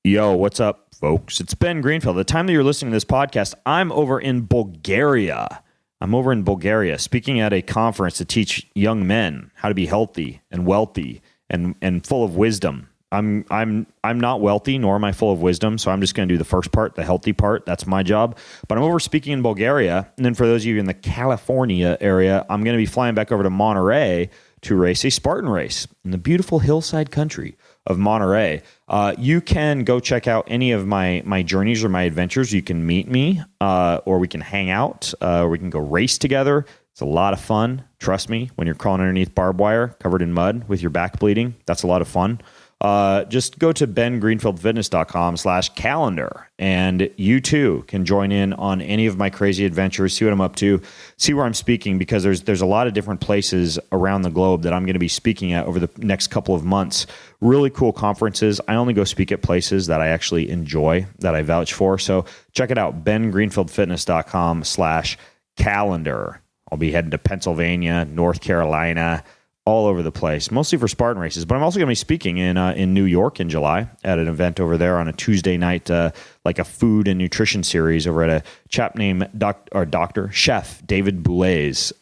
Yo, what's up, folks? It's Ben Greenfield. The time that you're listening to this podcast, I'm over in Bulgaria. Speaking at a conference to teach young men how to be healthy and wealthy and full of wisdom. I'm not wealthy, nor am I full of wisdom, so I'm just going to do the first part, the healthy part. That's my job. But I'm over speaking in Bulgaria, and then for those of you in the California area, I'm going to be flying back over to Monterey to race a Spartan race in the beautiful hillside country of Monterey. You can go check out any of my journeys or my adventures. You can meet me, or we can hang out, or we can go race together. It's a lot of fun. Trust me, when you're crawling underneath barbed wire, covered in mud with your back bleeding, that's a lot of fun. Just go to BenGreenfieldFitness.com/calendar, and you too can join in on any of my crazy adventures, see what I'm up to, see where I'm speaking, because there's a lot of different places around the globe that I'm going to be speaking at over the next couple of months. Really cool conferences. I only go speak at places that I actually enjoy, that I vouch for. So check it out, BenGreenfieldFitness.com/calendar. I'll be heading to Pennsylvania, North Carolina, all over the place, mostly for Spartan races. But I'm also going to be speaking in New York in July at an event over there on a Tuesday night, like a food and nutrition series over at a chap named Chef David Boulez.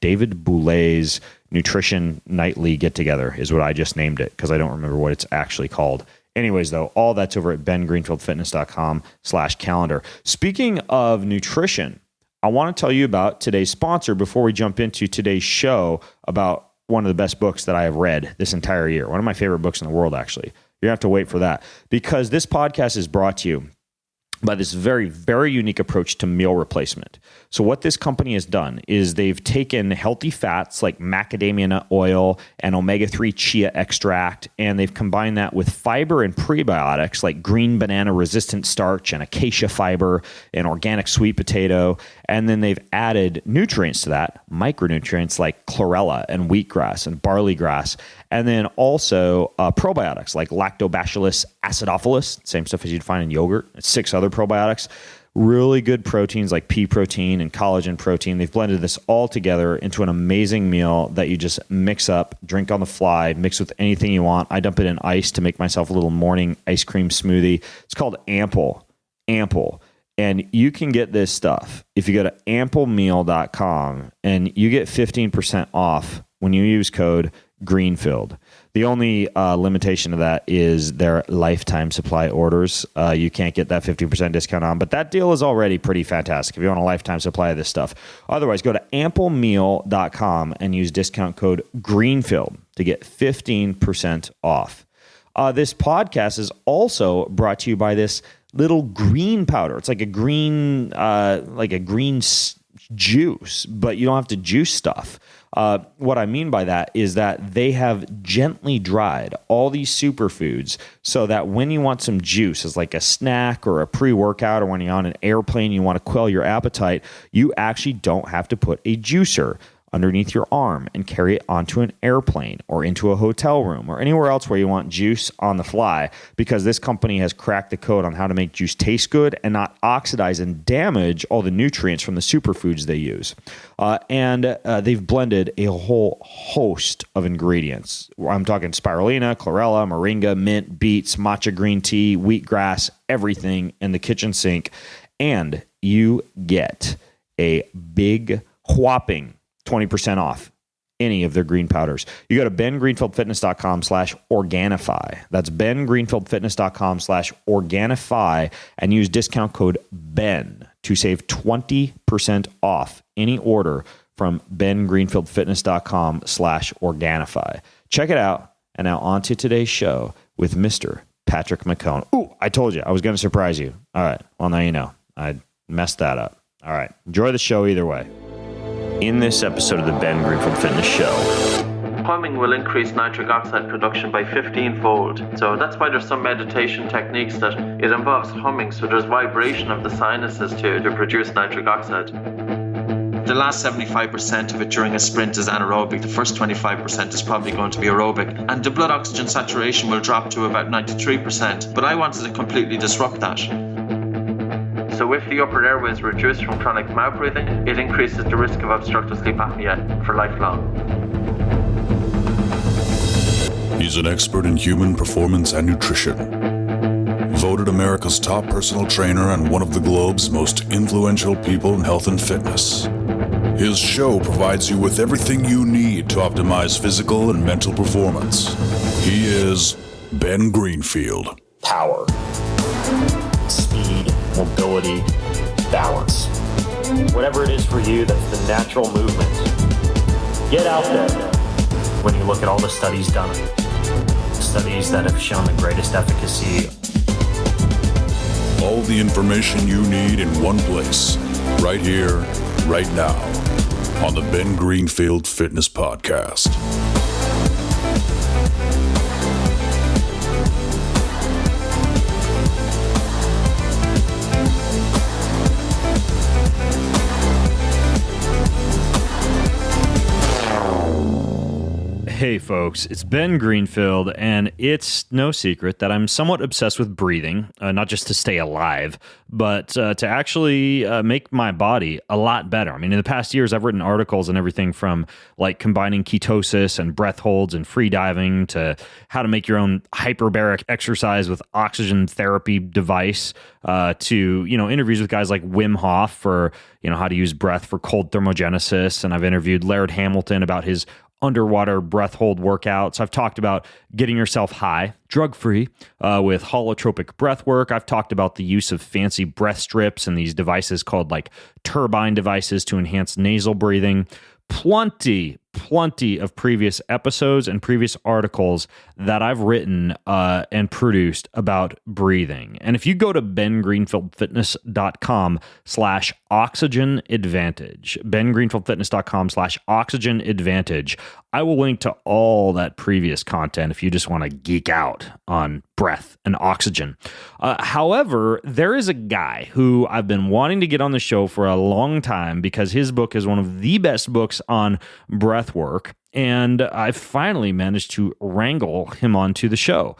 David Boulez Nutrition Nightly Get Together is what I just named it, because I don't remember what it's actually called. Anyways, though, all that's over at BenGreenfieldFitness.com/calendar. Speaking of nutrition, I want to tell you about today's sponsor before we jump into today's show about one of the best books that I have read this entire year. One of my favorite books in the world, actually. You're going to have to wait for that, because this podcast is brought to you by this very, very unique approach to meal replacement. So what this company has done is they've taken healthy fats like macadamia nut oil and omega-3 chia extract, and they've combined that with fiber and prebiotics like green banana resistant starch and acacia fiber and organic sweet potato. And then they've added nutrients to that, micronutrients like chlorella and wheatgrass and barley grass. And then also probiotics like lactobacillus acidophilus, same stuff as you'd find in yogurt, 6 other probiotics. Really good proteins like pea protein and collagen protein. They've blended this all together into an amazing meal that you just mix up, drink on the fly, mix with anything you want. I dump it in ice to make myself a little morning ice cream smoothie. It's called Ample. And you can get this stuff if you go to amplemeal.com, and you get 15% off when you use code Greenfield. The only limitation of that is their lifetime supply orders. You can't get that 50% discount on, but that deal is already pretty fantastic if you want a lifetime supply of this stuff. Otherwise, go to amplemeal.com and use discount code Greenfield to get 15% off. This podcast is also brought to you by this little green powder. It's like a green juice, but you don't have to juice stuff. What I mean by that is that they have gently dried all these superfoods so that when you want some juice as like a snack or a pre-workout, or when you're on an airplane, you want to quell your appetite, you actually don't have to put a juicer underneath your arm and carry it onto an airplane or into a hotel room or anywhere else where you want juice on the fly, because this company has cracked the code on how to make juice taste good and not oxidize and damage all the nutrients from the superfoods they use. And they've blended a whole host of ingredients. I'm talking spirulina, chlorella, moringa, mint, beets, matcha green tea, wheatgrass, everything in the kitchen sink. And you get a big whopping 20% off any of their green powders. You go to BenGreenfieldFitness.com/Organifi. That's BenGreenfieldFitness.com/Organifi and use discount code BEN to save 20% off any order from BenGreenfieldFitness.com/Organifi. Check it out. And now on to today's show with Mr. Patrick McCone. Ooh, I told you I was going to surprise you. All right. Well, now you know. I messed that up. All right. Enjoy the show either way. In this episode of the Ben Greenfield Fitness Show, humming will increase nitric oxide production by 15-fold. So that's why there's some meditation techniques that it involves humming, so there's vibration of the sinuses to produce nitric oxide. The last 75% of it during a sprint is anaerobic. The first 25% is probably going to be aerobic. And the blood oxygen saturation will drop to about 93%. But I wanted to completely disrupt that. So if the upper airway is reduced from chronic mouth breathing, it increases the risk of obstructive sleep apnea for lifelong. He's an expert in human performance and nutrition. voted America's top personal trainer and one of the globe's most influential people in health and fitness. His show provides you with everything you need to optimize physical and mental performance. He is Ben Greenfield. Power, speed, mobility, balance. Whatever it is for you, that's the natural movement. Get out there. When you look at all the studies done, studies that have shown the greatest efficacy. All the information you need in one place, right here, right now, on the Ben Greenfield Fitness Podcast. Hey folks, it's Ben Greenfield, and it's no secret that I'm somewhat obsessed with breathing, not just to stay alive, but to actually make my body a lot better. I mean, in the past years, I've written articles on everything from like combining ketosis and breath holds and freediving to how to make your own hyperbaric exercise with oxygen therapy device to, interviews with guys like Wim Hof for, how to use breath for cold thermogenesis. And I've interviewed Laird Hamilton about his underwater breath hold workouts. I've talked about getting yourself high, drug-free, with holotropic breath work. I've talked about the use of fancy breath strips and these devices called like Turbine devices to enhance nasal breathing. Plenty of previous episodes and previous articles that I've written and produced about breathing. And if you go to BenGreenfieldFitness.com/oxygen advantage, BenGreenfieldFitness.com/oxygen advantage, I will link to all that previous content if you just want to geek out on breath and oxygen. However, there is a guy who I've been wanting to get on the show for a long time because his book is one of the best books on breath work, and I finally managed to wrangle him onto the show.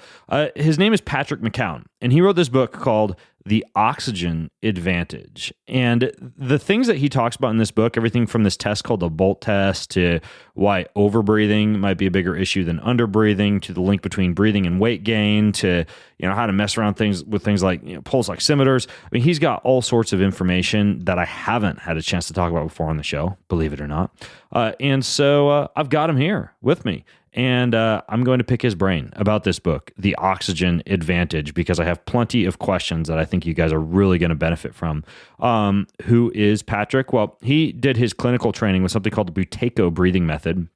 His name is Patrick McKeown, and he wrote this book called The Oxygen Advantage. And the things that he talks about in this book, everything from this test called the Bolt test to why overbreathing might be a bigger issue than underbreathing, to the link between breathing and weight gain, to how to mess around with things like pulse oximeters. I mean, he's got all sorts of information that I haven't had a chance to talk about before on the show, believe it or not. And so I've got him here with me. And I'm going to pick his brain about this book, The Oxygen Advantage, because I have plenty of questions that I think you guys are really going to benefit from. Who is Patrick? Well, he did his clinical training with something called the Buteyko breathing method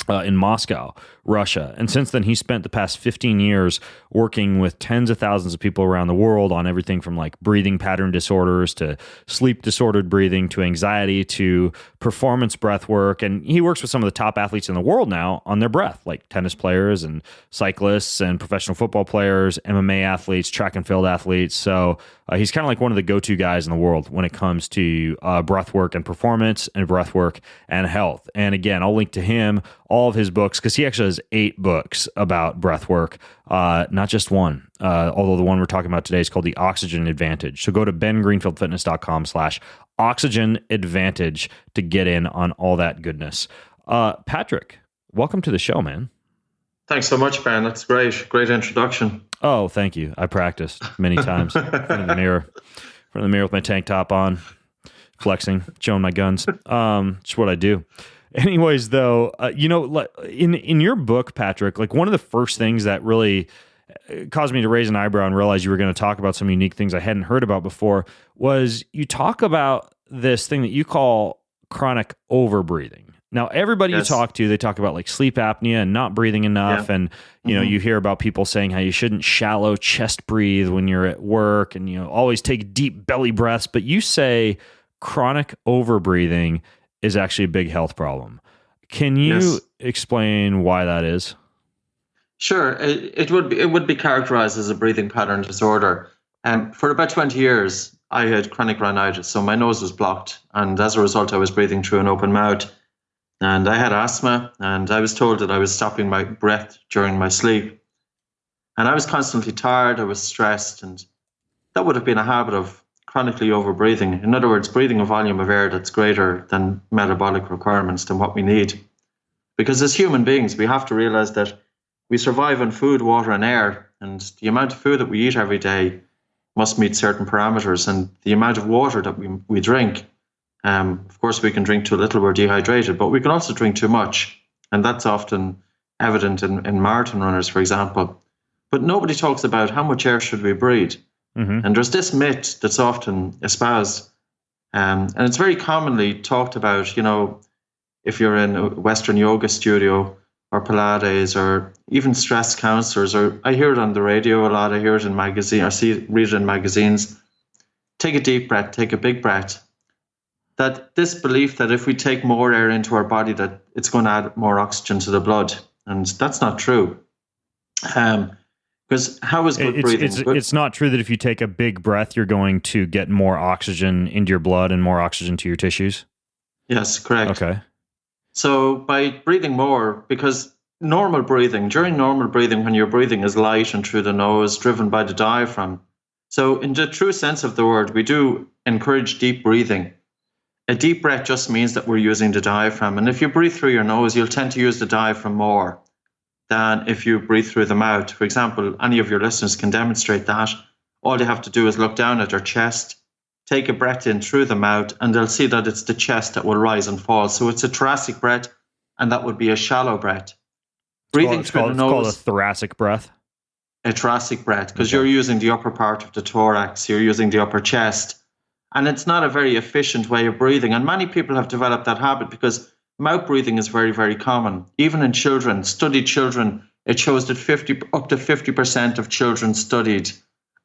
in Moscow, Russia. And since then, he spent the past 15 years working with tens of thousands of people around the world on everything from like breathing pattern disorders to sleep disordered breathing to anxiety to performance breath work. And he works with some of the top athletes in the world now on their breath, like tennis players and cyclists and professional football players, MMA athletes, track and field athletes. So he's kind of like one of the go-to guys in the world when it comes to breath work and performance and breath work and health. And again, I'll link to him, all of his books, because he actually has 8 books about breath work, not just one, although the one we're talking about today is called The Oxygen Advantage. So go to BenGreenfieldFitness.com/oxygen advantage to get in on all that goodness. Patrick, welcome to the show, man. Thanks so much, Ben. That's great. Great introduction. Oh, thank you. I practiced many times in front of the mirror with my tank top on, flexing, showing my guns. It's what I do. Anyways, though, in your book, Patrick, like one of the first things that really caused me to raise an eyebrow and realize you were going to talk about some unique things I hadn't heard about before was you talk about this thing that you call chronic overbreathing. Now, everybody you talk to, they talk about like sleep apnea and not breathing enough. Yeah. And, you hear about people saying how you shouldn't shallow chest breathe when you're at work and, always take deep belly breaths. But you say chronic overbreathing is actually a big health problem. Can you explain why that is? Sure. It would be characterized as a breathing pattern disorder. For about 20 years, I had chronic rhinitis, so my nose was blocked. And as a result, I was breathing through an open mouth. And I had asthma, and I was told that I was stopping my breath during my sleep. And I was constantly tired, I was stressed, and that would have been a habit of chronically overbreathing. In other words, breathing a volume of air that's greater than metabolic requirements, than what we need. Because as human beings, we have to realize that we survive on food, water, and air, and the amount of food that we eat every day must meet certain parameters, and the amount of water that we drink. Of course, we can drink too little, we're dehydrated, but we can also drink too much, and that's often evident in marathon runners, for example. But nobody talks about how much air should we breathe. Mm-hmm. And there's this myth that's often espoused, and it's very commonly talked about, if you're in a Western yoga studio or Pilates or even stress counselors, or I hear it on the radio a lot, I hear it in magazines, read it in magazines. Take a deep breath, take a big breath. That this belief that if we take more air into our body, that it's going to add more oxygen to the blood. And that's not true. Because how is good breathing? It's not true that if you take a big breath, you're going to get more oxygen into your blood and more oxygen to your tissues? Yes, correct. Okay. So by breathing more, because during normal breathing, when your breathing is light and through the nose, driven by the diaphragm. So in the true sense of the word, we do encourage deep breathing. A deep breath just means that we're using the diaphragm. And if you breathe through your nose, you'll tend to use the diaphragm more than if you breathe through the mouth. For example, any of your listeners can demonstrate that. All they have to do is look down at their chest, take a breath in through the mouth, and they'll see that it's the chest that will rise and fall. So it's a thoracic breath, and that would be a shallow breath. Breathing through the nose. It's called a thoracic breath. A thoracic breath, because you're using the upper part of the thorax, you're using the upper chest. And it's not a very efficient way of breathing. And many people have developed that habit because mouth breathing is very, very common. Even in children, studied children, it shows that up to 50% of children studied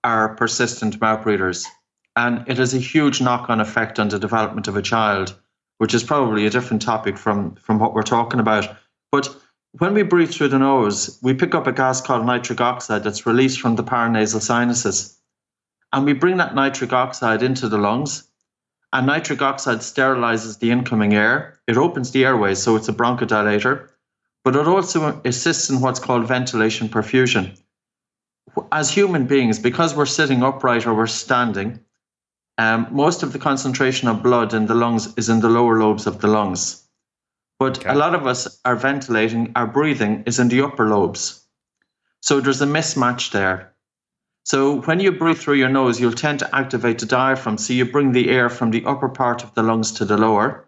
are persistent mouth breathers. And it has a huge knock-on effect on the development of a child, which is probably a different topic from what we're talking about. But when we breathe through the nose, we pick up a gas called nitric oxide that's released from the paranasal sinuses. And we bring that nitric oxide into the lungs, and nitric oxide sterilizes the incoming air. It opens the airways, so it's a bronchodilator, but it also assists in what's called ventilation perfusion. As human beings, because we're sitting upright or we're standing, most of the concentration of blood in the lungs is in the lower lobes of the lungs. But a lot of us are ventilating, our breathing is in the upper lobes. So there's a mismatch there. So when you breathe through your nose, you'll tend to activate the diaphragm. So you bring the air from the upper part of the lungs to the lower.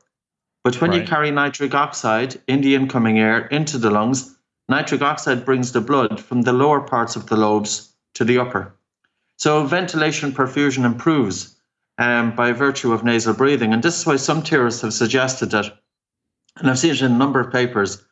But when you carry nitric oxide in the incoming air into the lungs, nitric oxide brings the blood from the lower parts of the lobes to the upper. So ventilation perfusion improves by virtue of nasal breathing. And this is why some theorists have suggested that, and I've seen it in a number of papers,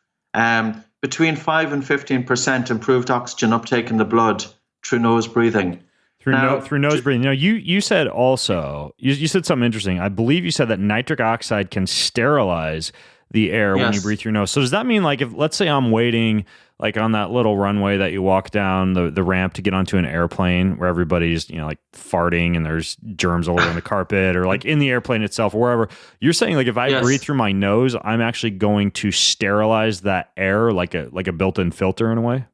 between 5 and 15% improved oxygen uptake in the blood through nose breathing. Through nose breathing. Now, you said also, you said something interesting. I believe you said that nitric oxide can sterilize the air when you breathe through your nose. So does that mean, like, if let's say I'm waiting like on that little runway that you walk down the ramp to get onto an airplane where everybody's, like farting and there's germs all over the carpet, or like in the airplane itself or wherever, you're saying like if I breathe through my nose, I'm actually going to sterilize that air like a built-in filter in a way?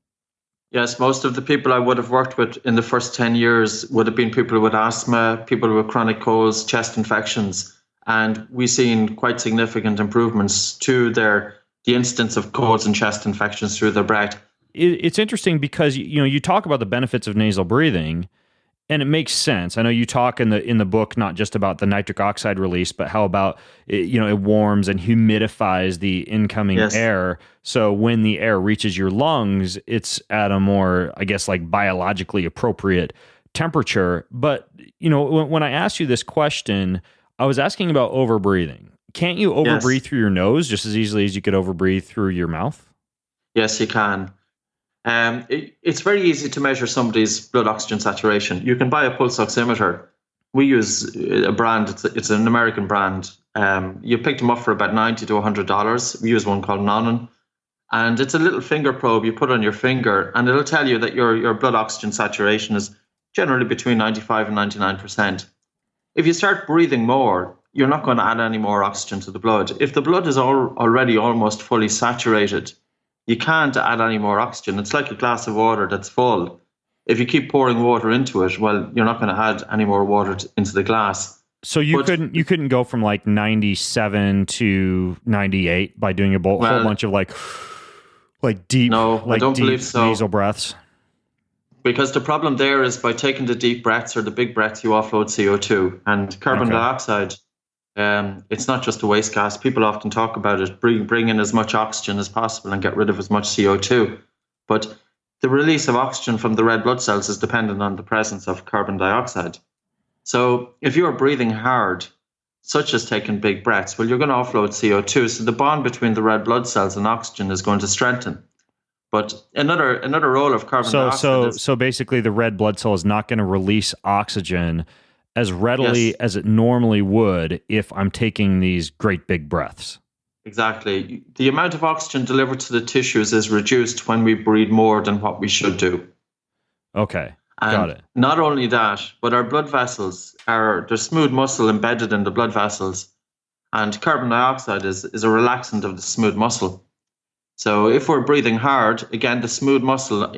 Yes, most of the people I would have worked with in the first 10 years would have been people with asthma, people with chronic colds, chest infections. And we've seen quite significant improvements to the instance of colds and chest infections through their breath. It's interesting because you talk about the benefits of nasal breathing, and it makes sense. I know you talk in the book not just about the nitric oxide release, but how about it warms and humidifies the incoming air. So when the air reaches your lungs, it's at a more, I guess, like biologically appropriate temperature. But when I asked you this question, I was asking about overbreathing. Can't you overbreathe through your nose just as easily as you could overbreathe through your mouth? Yes, you can. It's very easy to measure somebody's blood oxygen saturation. You can buy a pulse oximeter. We use a brand, it's an American brand. You pick them up for about $90 to $100. We use one called Nonin. And it's a little finger probe you put on your finger, and it'll tell you that your blood oxygen saturation is generally between 95 and 99%. If you start breathing more, you're not going to add any more oxygen to the blood. If the blood is already almost fully saturated, you can't add any more oxygen. It's like a glass of water that's full. If you keep pouring water into it, well, you're not going to add any more water into the glass. So you couldn't go from like 97 to 98 by doing a whole bunch of like deep, I don't believe so. Nasal breaths. Because the problem there is by taking the deep breaths or the big breaths, you offload CO2 and carbon dioxide. It's not just a waste gas. People often talk about it, bring in as much oxygen as possible and get rid of as much CO2. But the release of oxygen from the red blood cells is dependent on the presence of carbon dioxide. So if you're breathing hard, such as taking big breaths, well, you're going to offload CO2. So the bond between the red blood cells and oxygen is going to strengthen. But another role of carbon dioxide so basically the red blood cell is not going to release oxygen as readily as it normally would if I'm taking these great big breaths. Exactly. The amount of oxygen delivered to the tissues is reduced when we breathe more than what we should do. Okay, and got it. Not only that, but our blood vessels there's smooth muscle embedded in the blood vessels, and carbon dioxide is a relaxant of the smooth muscle. So if we're breathing hard, again, the smooth muscle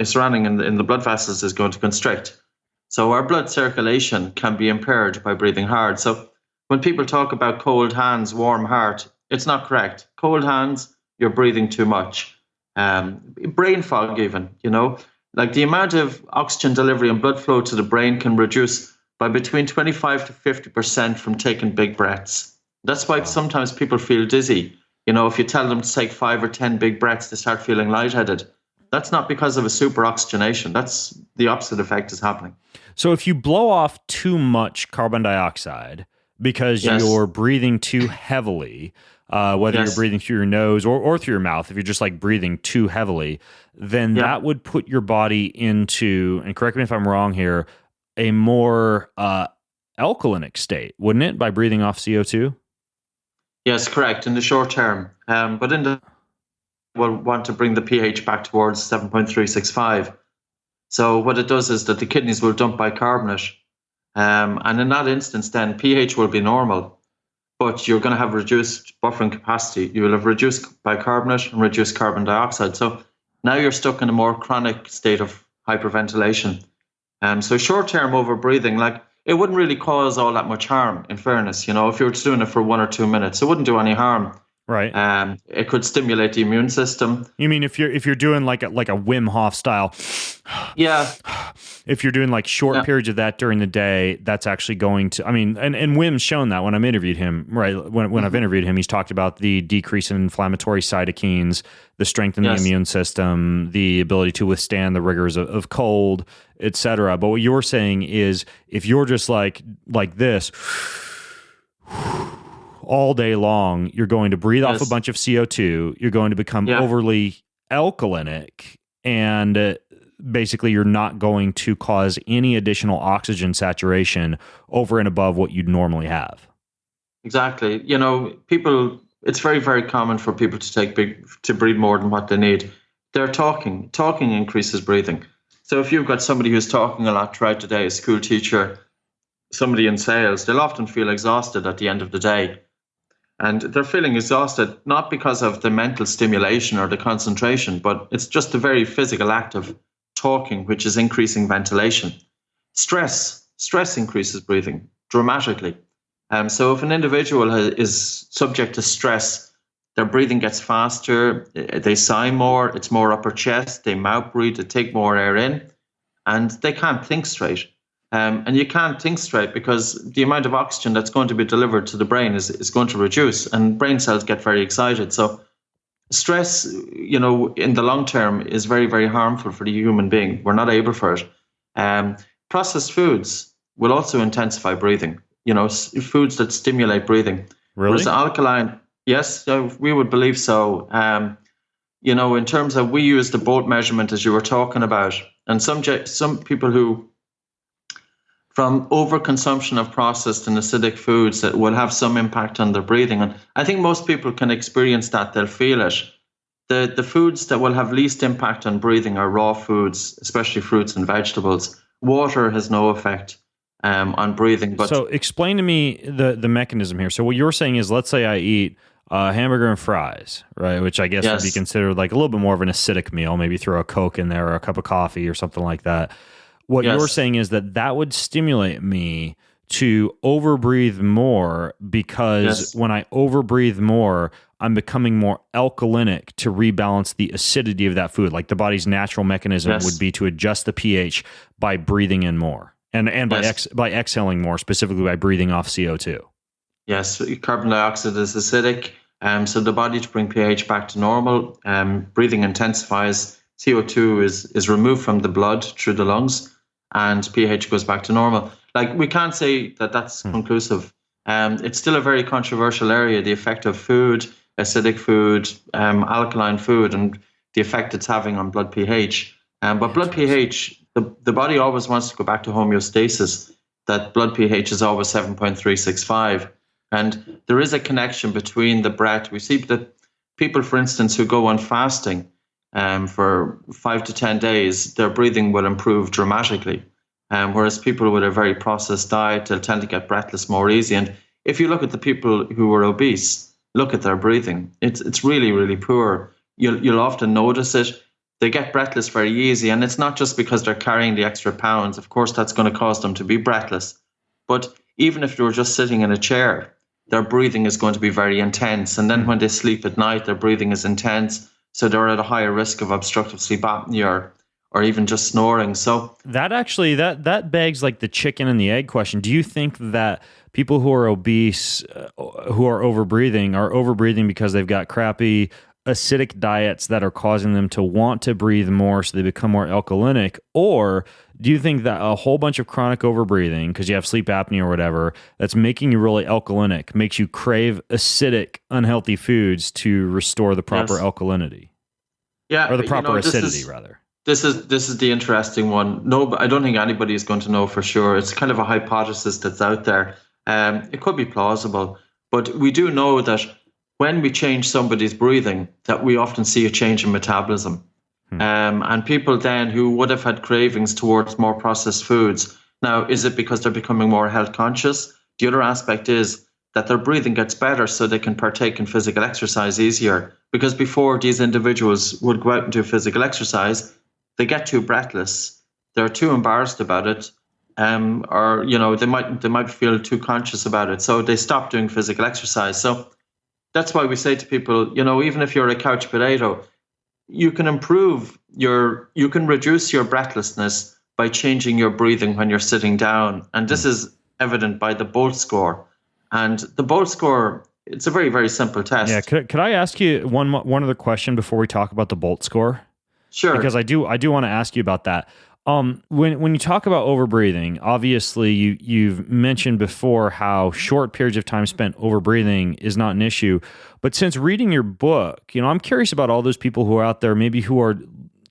surrounding in the blood vessels is going to constrict. So our blood circulation can be impaired by breathing hard. So when people talk about cold hands, warm heart, it's not correct. Cold hands, you're breathing too much. Brain fog even, like the amount of oxygen delivery and blood flow to the brain can reduce by between 25 to 50% from taking big breaths. That's why sometimes people feel dizzy. If you tell them to take 5 or 10 big breaths, they start feeling lightheaded. That's not because of a super oxygenation. That's the opposite effect is happening. So if you blow off too much carbon dioxide because you're breathing too heavily, whether you're breathing through your nose or through your mouth, if you're just like breathing too heavily, then that would put your body into, and correct me if I'm wrong here, a more alkalinic state, wouldn't it, by breathing off CO2? Yes, correct, in the short term. But we'll want to bring the pH back towards 7.365. So what it does is that the kidneys will dump bicarbonate. And in that instance, then pH will be normal, but you're going to have reduced buffering capacity. You will have reduced bicarbonate and reduced carbon dioxide. So now you're stuck in a more chronic state of hyperventilation. So short-term overbreathing, like it wouldn't really cause all that much harm, in fairness. If you were doing it for 1 or 2 minutes, it wouldn't do any harm. Right. It could stimulate the immune system. You mean if you're doing like a Wim Hof style? Yeah. If you're doing like short periods of that during the day, that's actually going to. I mean, and Wim's shown that when I've interviewed him. Right. When I've interviewed him, he's talked about the decrease in inflammatory cytokines, the strength in the immune system, the ability to withstand the rigors of cold, etc. But what you're saying is, if you're just like this all day long, you're going to breathe off a bunch of CO2. You're going to become overly alkalinic, and basically you're not going to cause any additional oxygen saturation over and above what you'd normally have. Exactly. People, it's very, very common for people to breathe more than what they need. They're talking. Talking increases breathing. So if you've got somebody who's talking a lot throughout the day, a school teacher, somebody in sales, they'll often feel exhausted at the end of the day. And they're feeling exhausted, not because of the mental stimulation or the concentration, but it's just the very physical act of talking, which is increasing ventilation. Stress increases breathing dramatically. So if an individual is subject to stress, their breathing gets faster, they sigh more, it's more upper chest, they mouth breathe, they take more air in, and they can't think straight. And you can't think straight because the amount of oxygen that's going to be delivered to the brain is going to reduce, and brain cells get very excited. So stress, in the long term is very, very harmful for the human being. We're not able for it. Processed foods will also intensify breathing, foods that stimulate breathing. Really? Whereas alkaline, yes, we would believe so. In terms of, we use the BOAT measurement as you were talking about, and some people who, from overconsumption of processed and acidic foods, that will have some impact on their breathing. And I think most people can experience that, they'll feel it. The foods that will have least impact on breathing are raw foods, especially fruits and vegetables. Water has no effect on breathing. But so explain to me the mechanism here. So what you're saying is, let's say I eat hamburger and fries, right? Which I guess would be considered like a little bit more of an acidic meal. Maybe throw a Coke in there or a cup of coffee or something like that. What you're saying is that would stimulate me to overbreathe more because when I overbreathe more, I'm becoming more alkalinic to rebalance the acidity of that food. Like the body's natural mechanism would be to adjust the pH by breathing in more and by exhaling more, specifically by breathing off CO2. Yes, carbon dioxide is acidic. So the body, to bring pH back to normal, breathing intensifies. CO2 is removed from the blood through the lungs, and pH goes back to normal. Like, we can't say that that's conclusive. It's still a very controversial area, the effect of food, acidic food, alkaline food, and the effect it's having on blood pH. But blood pH, the body always wants to go back to homeostasis, that blood pH is always 7.365. And there is a connection between the breath. We see that people, for instance, who go on fasting for 5 to 10 days, their breathing will improve dramatically. Whereas people with a very processed diet, they'll tend to get breathless more easy. And if you look at the people who are obese, look at their breathing. It's really, really poor. You'll often notice it. They get breathless very easy. And it's not just because they're carrying the extra pounds. Of course, that's going to cause them to be breathless. But even if they were just sitting in a chair, their breathing is going to be very intense. And then when they sleep at night, their breathing is intense. So they're at a higher risk of obstructive sleep apnea or even just snoring. So that actually, that begs like the chicken and the egg question. Do you think that people who are obese, who are overbreathing because they've got crappy acidic diets that are causing them to want to breathe more so they become more alkalinic? Or do you think that a whole bunch of chronic overbreathing, because you have sleep apnea or whatever, that's making you really alkalinic, makes you crave acidic, unhealthy foods to restore the proper alkalinity? Yeah, or the proper acidity, rather. This is the interesting one. No, but I don't think anybody is going to know for sure. It's kind of a hypothesis that's out there. It could be plausible, but we do know that when we change somebody's breathing, that we often see a change in metabolism. And people then who would have had cravings towards more processed foods, now, is it because they're becoming more health conscious? The other aspect is that their breathing gets better so they can partake in physical exercise easier. Because before, these individuals would go out and do physical exercise, they get too breathless, they're too embarrassed about it, or they might feel too conscious about it, so they stop doing physical exercise. So that's why we say to people, even if you're a couch potato, you can reduce your breathlessness by changing your breathing when you're sitting down. And this is evident by the Bolt score. And the Bolt score, it's a very, very simple test. Yeah, could I ask you one other question before we talk about the Bolt score? Sure. Because I do want to ask you about that. When you talk about overbreathing, obviously you've mentioned before how short periods of time spent overbreathing is not an issue. But since reading your book, I'm curious about all those people who are out there, maybe who are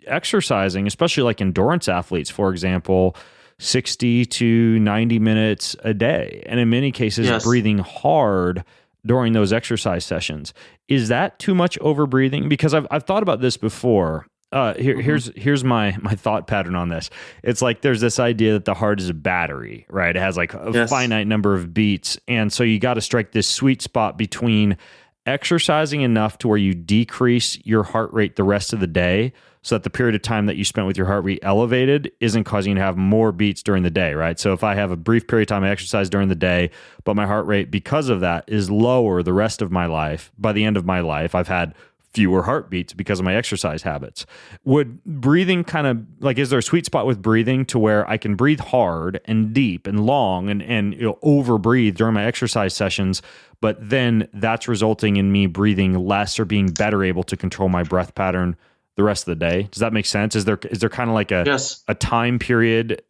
exercising, especially like endurance athletes, for example, 60 to 90 minutes a day, and in many cases breathing hard during those exercise sessions. Is that too much overbreathing? Because I've thought about this before. Here's my thought pattern on this. It's like there's this idea that the heart is a battery, right? It has like a finite number of beats. And so you got to strike this sweet spot between exercising enough to where you decrease your heart rate the rest of the day so that the period of time that you spent with your heart rate elevated isn't causing you to have more beats during the day, right? So if I have a brief period of time I exercise during the day, but my heart rate because of that is lower the rest of my life, by the end of my life, I've had fewer heartbeats because of my exercise habits. Would breathing kind of like, is there a sweet spot with breathing to where I can breathe hard and deep and long and over breathe during my exercise sessions, but then that's resulting in me breathing less or being better able to control my breath pattern the rest of the day? Does that make sense? Is there kind of like a time period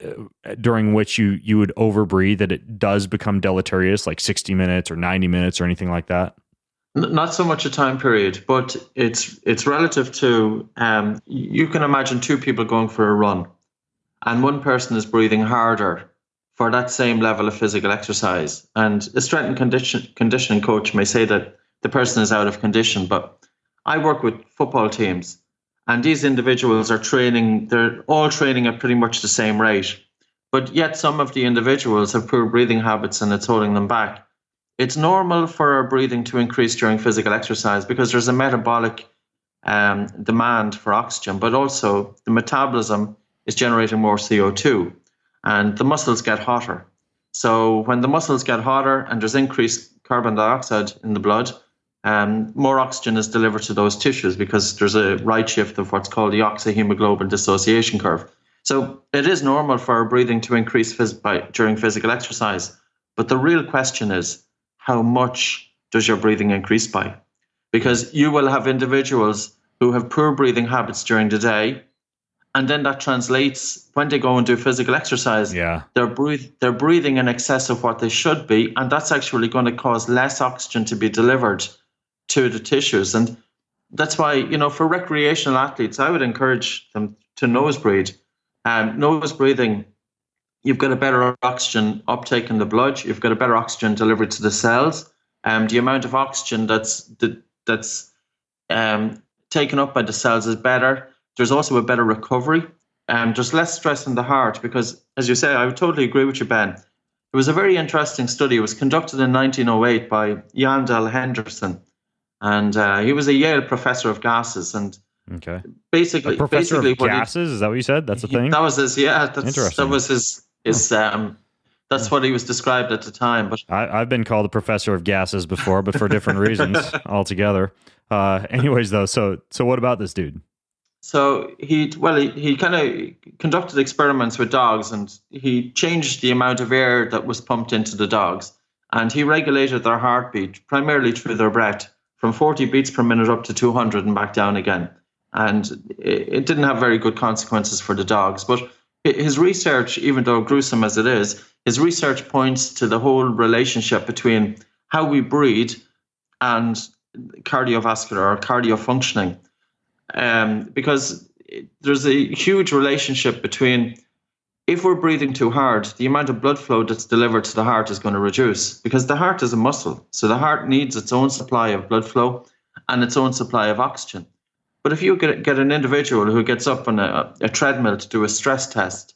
during which you would overbreathe that it does become deleterious, like 60 minutes or 90 minutes or anything like that? Not so much a time period, but it's relative to, you can imagine two people going for a run and one person is breathing harder for that same level of physical exercise. And a strength and conditioning coach may say that the person is out of condition, but I work with football teams and these individuals are training, they're all training at pretty much the same rate, but yet some of the individuals have poor breathing habits and it's holding them back. It's normal for our breathing to increase during physical exercise because there's a metabolic demand for oxygen, but also the metabolism is generating more CO2 and the muscles get hotter. So when the muscles get hotter and there's increased carbon dioxide in the blood, more oxygen is delivered to those tissues because there's a right shift of what's called the oxyhemoglobin dissociation curve. So it is normal for our breathing to increase during physical exercise. But the real question is, how much does your breathing increase by? Because you will have individuals who have poor breathing habits during the day, and then that translates when they go and do physical exercise. Yeah. They're breathing in excess of what they should be, and that's actually going to cause less oxygen to be delivered to the tissues. And that's why, for recreational athletes, I would encourage them to nose breathe. Nose breathing, you've got a better oxygen uptake in the blood. You've got a better oxygen delivery to the cells. The amount of oxygen that's taken up by the cells is better. There's also a better recovery. There's less stress in the heart because, as you say, I would totally agree with you, Ben. It was a very interesting study. It was conducted in 1908 by Jan Del Henderson, and he was a Yale professor of gases. And basically, professor of gases, is that what you said? That's a thing? That was his, Interesting. That was his that's what he was described at the time. But I've been called a professor of gases before, but for different reasons altogether. Anyways, though, so what about this dude? So he kind of conducted experiments with dogs, and he changed the amount of air that was pumped into the dogs, and he regulated their heartbeat primarily through their breath from 40 beats per minute up to 200 and back down again. And it didn't have very good consequences for the dogs. But his research, even though gruesome as it is, his research points to the whole relationship between how we breathe and cardiovascular or cardio functioning. Because there's a huge relationship between, if we're breathing too hard, the amount of blood flow that's delivered to the heart is going to reduce, because the heart is a muscle. So the heart needs its own supply of blood flow and its own supply of oxygen. But if you get an individual who gets up on a treadmill to do a stress test,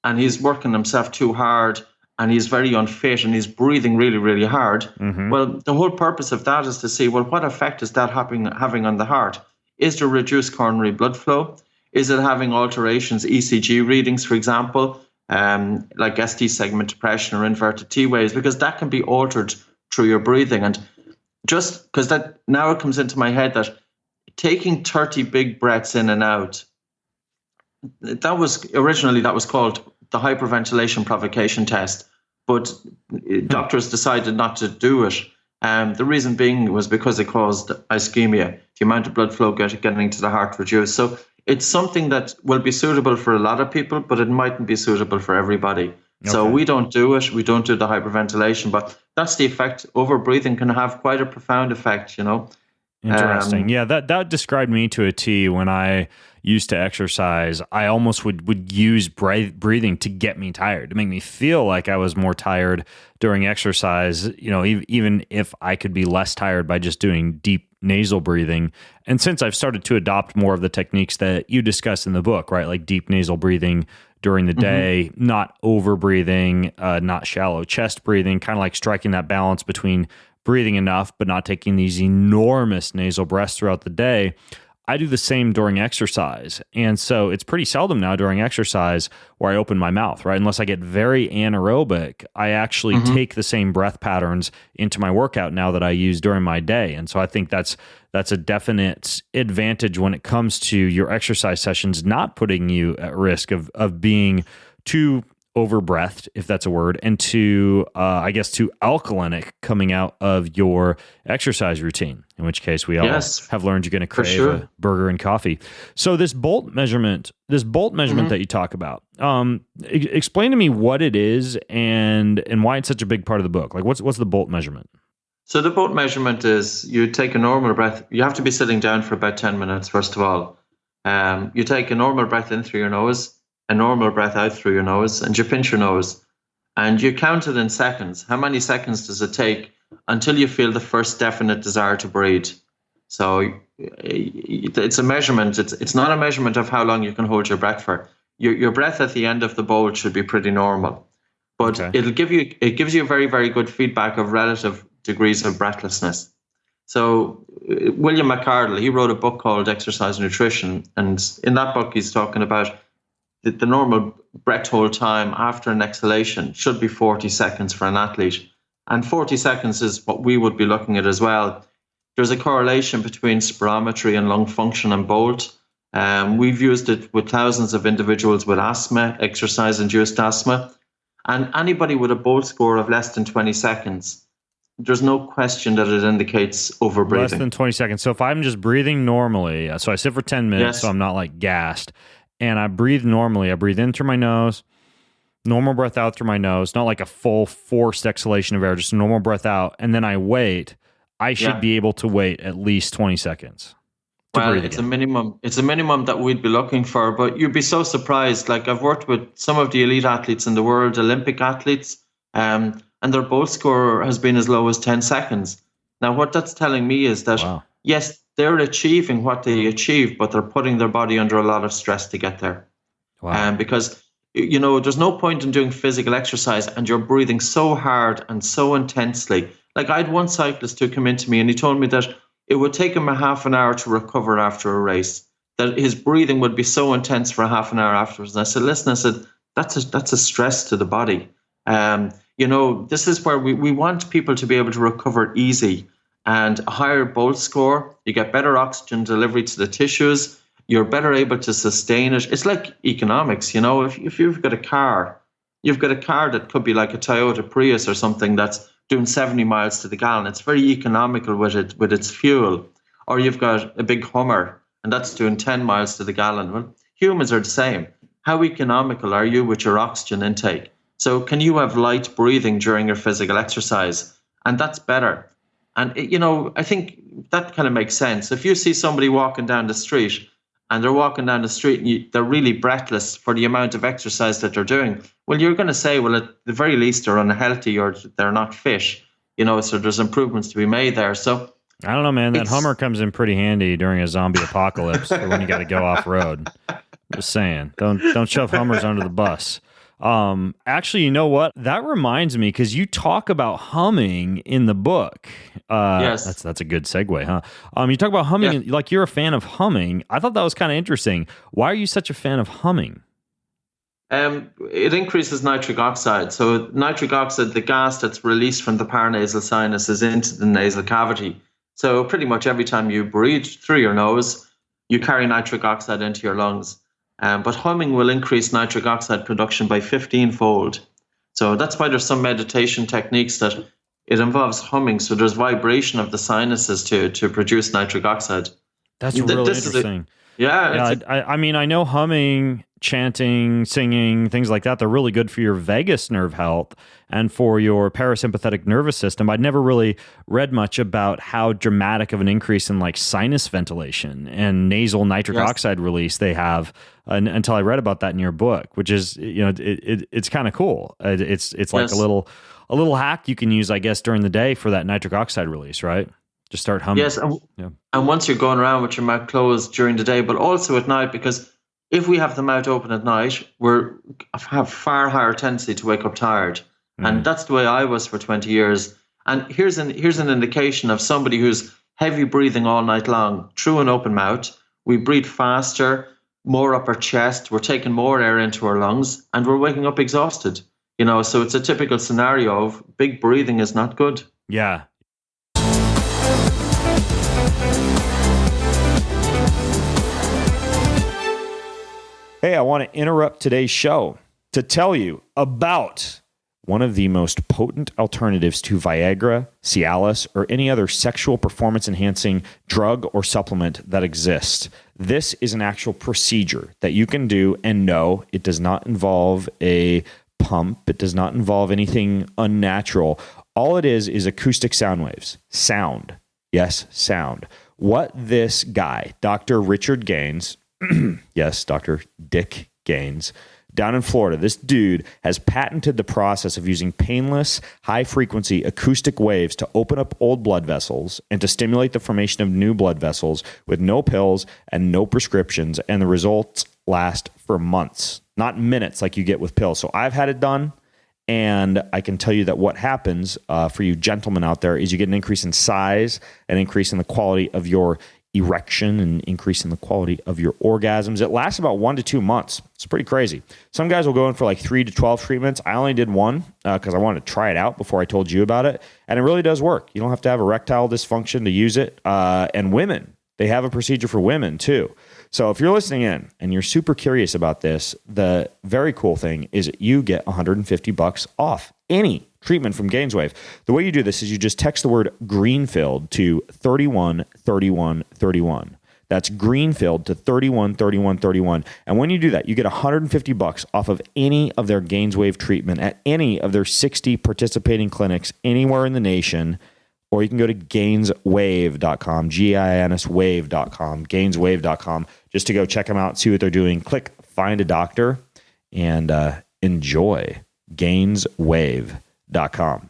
and he's working himself too hard, and he's very unfit, and he's breathing really, really hard, well, the whole purpose of that is to see, well, what effect is that having on the heart? Is there reduced coronary blood flow? Is it having alterations, ECG readings, for example, like ST segment depression or inverted T waves? Because that can be altered through your breathing. And just because that, now it comes into my head that taking 30 big breaths in and out, that was called the hyperventilation provocation test, but doctors decided not to do it. The reason being was because it caused ischemia, the amount of blood flow getting to the heart reduced. So it's something that will be suitable for a lot of people, but it mightn't be suitable for everybody. Okay. So we don't do it. We don't do the hyperventilation, but that's the effect. Overbreathing can have quite a profound effect, Interesting. Yeah, that described me to a T. When I used to exercise, I almost would use breathing to get me tired, to make me feel like I was more tired during exercise, even if I could be less tired by just doing deep nasal breathing. And since I've started to adopt more of the techniques that you discuss in the book, right, like deep nasal breathing during the day, not over breathing, not shallow chest breathing, kind of like striking that balance between breathing enough, but not taking these enormous nasal breaths throughout the day. I do the same during exercise. And so it's pretty seldom now during exercise where I open my mouth, right? Unless I get very anaerobic, I actually take the same breath patterns into my workout now that I use during my day. And so I think that's a definite advantage when it comes to your exercise sessions, not putting you at risk of being too over-breathed, if that's a word, and too alkalinic coming out of your exercise routine, in which case we all have learned you're going to crave a burger and coffee. So this bolt measurement that you talk about, explain to me what it is and why it's such a big part of the book. Like what's the bolt measurement? So the bolt measurement is, you take a normal breath. You have to be sitting down for about 10 minutes, first of all. You take a normal breath in through your nose, a normal breath out through your nose, and you pinch your nose, and you count it in seconds. How many seconds does it take until you feel the first definite desire to breathe? So it's a measurement. It's not a measurement of how long you can hold your breath for. Your breath at the end of the bolt should be pretty normal, but it gives you very, very good feedback of relative degrees of breathlessness. So William McArdle, he wrote a book called Exercise Nutrition, and in that book he's talking about the normal breath hold time after an exhalation should be 40 seconds for an athlete. And 40 seconds is what we would be looking at as well. There's a correlation between spirometry and lung function and BOLT. We've used it with thousands of individuals with asthma, exercise-induced asthma. And anybody with a BOLT score of less than 20 seconds, there's no question that it indicates overbreathing. Less than 20 seconds. So if I'm just breathing normally, so I sit for 10 minutes, so I'm not like gassed, and I breathe normally. I breathe in through my nose, normal breath out through my nose, not like a full forced exhalation of air, just a normal breath out, and then I wait. I should be able to wait at least 20 seconds. Well, it's a minimum. It's a minimum that we'd be looking for, but you'd be so surprised. Like, I've worked with some of the elite athletes in the world, Olympic athletes, and their BOLT score has been as low as 10 seconds. Now, what that's telling me is that, yes, they're achieving what they achieve, but they're putting their body under a lot of stress to get there. Because, there's no point in doing physical exercise and you're breathing so hard and so intensely. Like, I had one cyclist who came into me and he told me that it would take him a half an hour to recover after a race, that his breathing would be so intense for a half an hour afterwards. And I said, listen, that's a stress to the body. This is where we want people to be able to recover easy. And a higher BOLT score, you get better oxygen delivery to the tissues, you're better able to sustain it. It's like economics, if you've got a car, that could be like a Toyota Prius or something that's doing 70 miles to the gallon. It's very economical with its fuel. Or you've got a big Hummer and that's doing 10 miles to the gallon. Well, humans are the same. How economical are you with your oxygen intake? So can you have light breathing during your physical exercise? And that's better. And, I think that kind of makes sense. If you see somebody walking down the street and they're walking down the street and they're really breathless for the amount of exercise that they're doing, well, you're going to say, well, at the very least, they're unhealthy or they're not fit, so there's improvements to be made there. So I don't know, man. That Hummer comes in pretty handy during a zombie apocalypse or when you got to go off road. Just saying, don't shove Hummers under the bus. Actually, you know what? That reminds me, because you talk about humming in the book. Yes. That's a good segue, huh? You talk about humming, like you're a fan of humming. I thought that was kind of interesting. Why are you such a fan of humming? It increases nitric oxide. So nitric oxide, the gas that's released from the paranasal sinuses into the nasal cavity. So pretty much every time you breathe through your nose, you carry nitric oxide into your lungs. But humming will increase nitric oxide production by 15-fold. So that's why there's some meditation techniques that it involves humming. So there's vibration of the sinuses to produce nitric oxide. That's really interesting. I know humming, chanting, singing, things like that, they're really good for your vagus nerve health and for your parasympathetic nervous system. I'd never really read much about how dramatic of an increase in like sinus ventilation and nasal nitric oxide release they have until I read about that in your book, which is, it's kind of cool. It's like a little hack you can use, I guess, during the day for that nitric oxide release, right? Just start humming. Yes, and once you're going around with your mouth closed during the day, but also at night, because if we have the mouth open at night, have far higher tendency to wake up tired. And that's the way I was for 20 years. And here's an indication of somebody who's heavy breathing all night long through an open mouth. We breathe faster, more upper chest, we're taking more air into our lungs, and we're waking up exhausted. So it's a typical scenario of big breathing is not good. Yeah. Hey, I want to interrupt today's show to tell you about one of the most potent alternatives to Viagra, Cialis, or any other sexual performance-enhancing drug or supplement that exists. This is an actual procedure that you can do, and no, it does not involve a pump. It does not involve anything unnatural. All it is acoustic sound waves. Sound. Yes, sound. What this guy, Dr. Richard Gaines, yes, Dr. Dick Gaines, down in Florida, this dude has patented the process of using painless, high-frequency acoustic waves to open up old blood vessels and to stimulate the formation of new blood vessels with no pills and no prescriptions, and the results last for months, not minutes like you get with pills. So I've had it done, and I can tell you that what happens for you gentlemen out there is you get an increase in size, an increase in the quality of your erection and increasing the quality of your orgasms. It lasts about 1 to 2 months. It's pretty crazy. Some guys will go in for like 3 to 12 treatments. I only did one because I wanted to try it out before I told you about it. And it really does work. You don't have to have erectile dysfunction to use it. And women, they have a procedure for women too. So if you're listening in and you're super curious about this, the very cool thing is that you get $150 off any treatment from Gainswave. The way you do this is you just text the word Greenfield to 313131. That's Greenfield to 313131. And when you do that, you get $150 off of any of their Gainswave treatment at any of their 60 participating clinics anywhere in the nation. Or you can go to gainswave.com, GINSwave.com, gainswave.com, just to go check them out, see what they're doing. Click Find a Doctor and enjoy gainswave.com.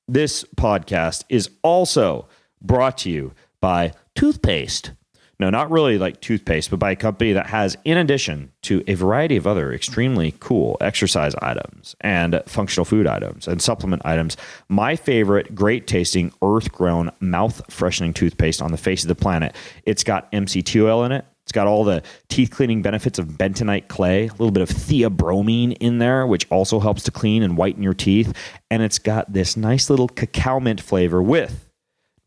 This podcast is also brought to you by toothpaste. No, not really like toothpaste, but by a company that has, in addition to a variety of other extremely cool exercise items and functional food items and supplement items, my favorite great tasting earth-grown mouth freshening toothpaste on the face of the planet. It's got MCT oil in it. It's got all the teeth cleaning benefits of bentonite clay, a little bit of theobromine in there, which also helps to clean and whiten your teeth. And it's got this nice little cacao mint flavor with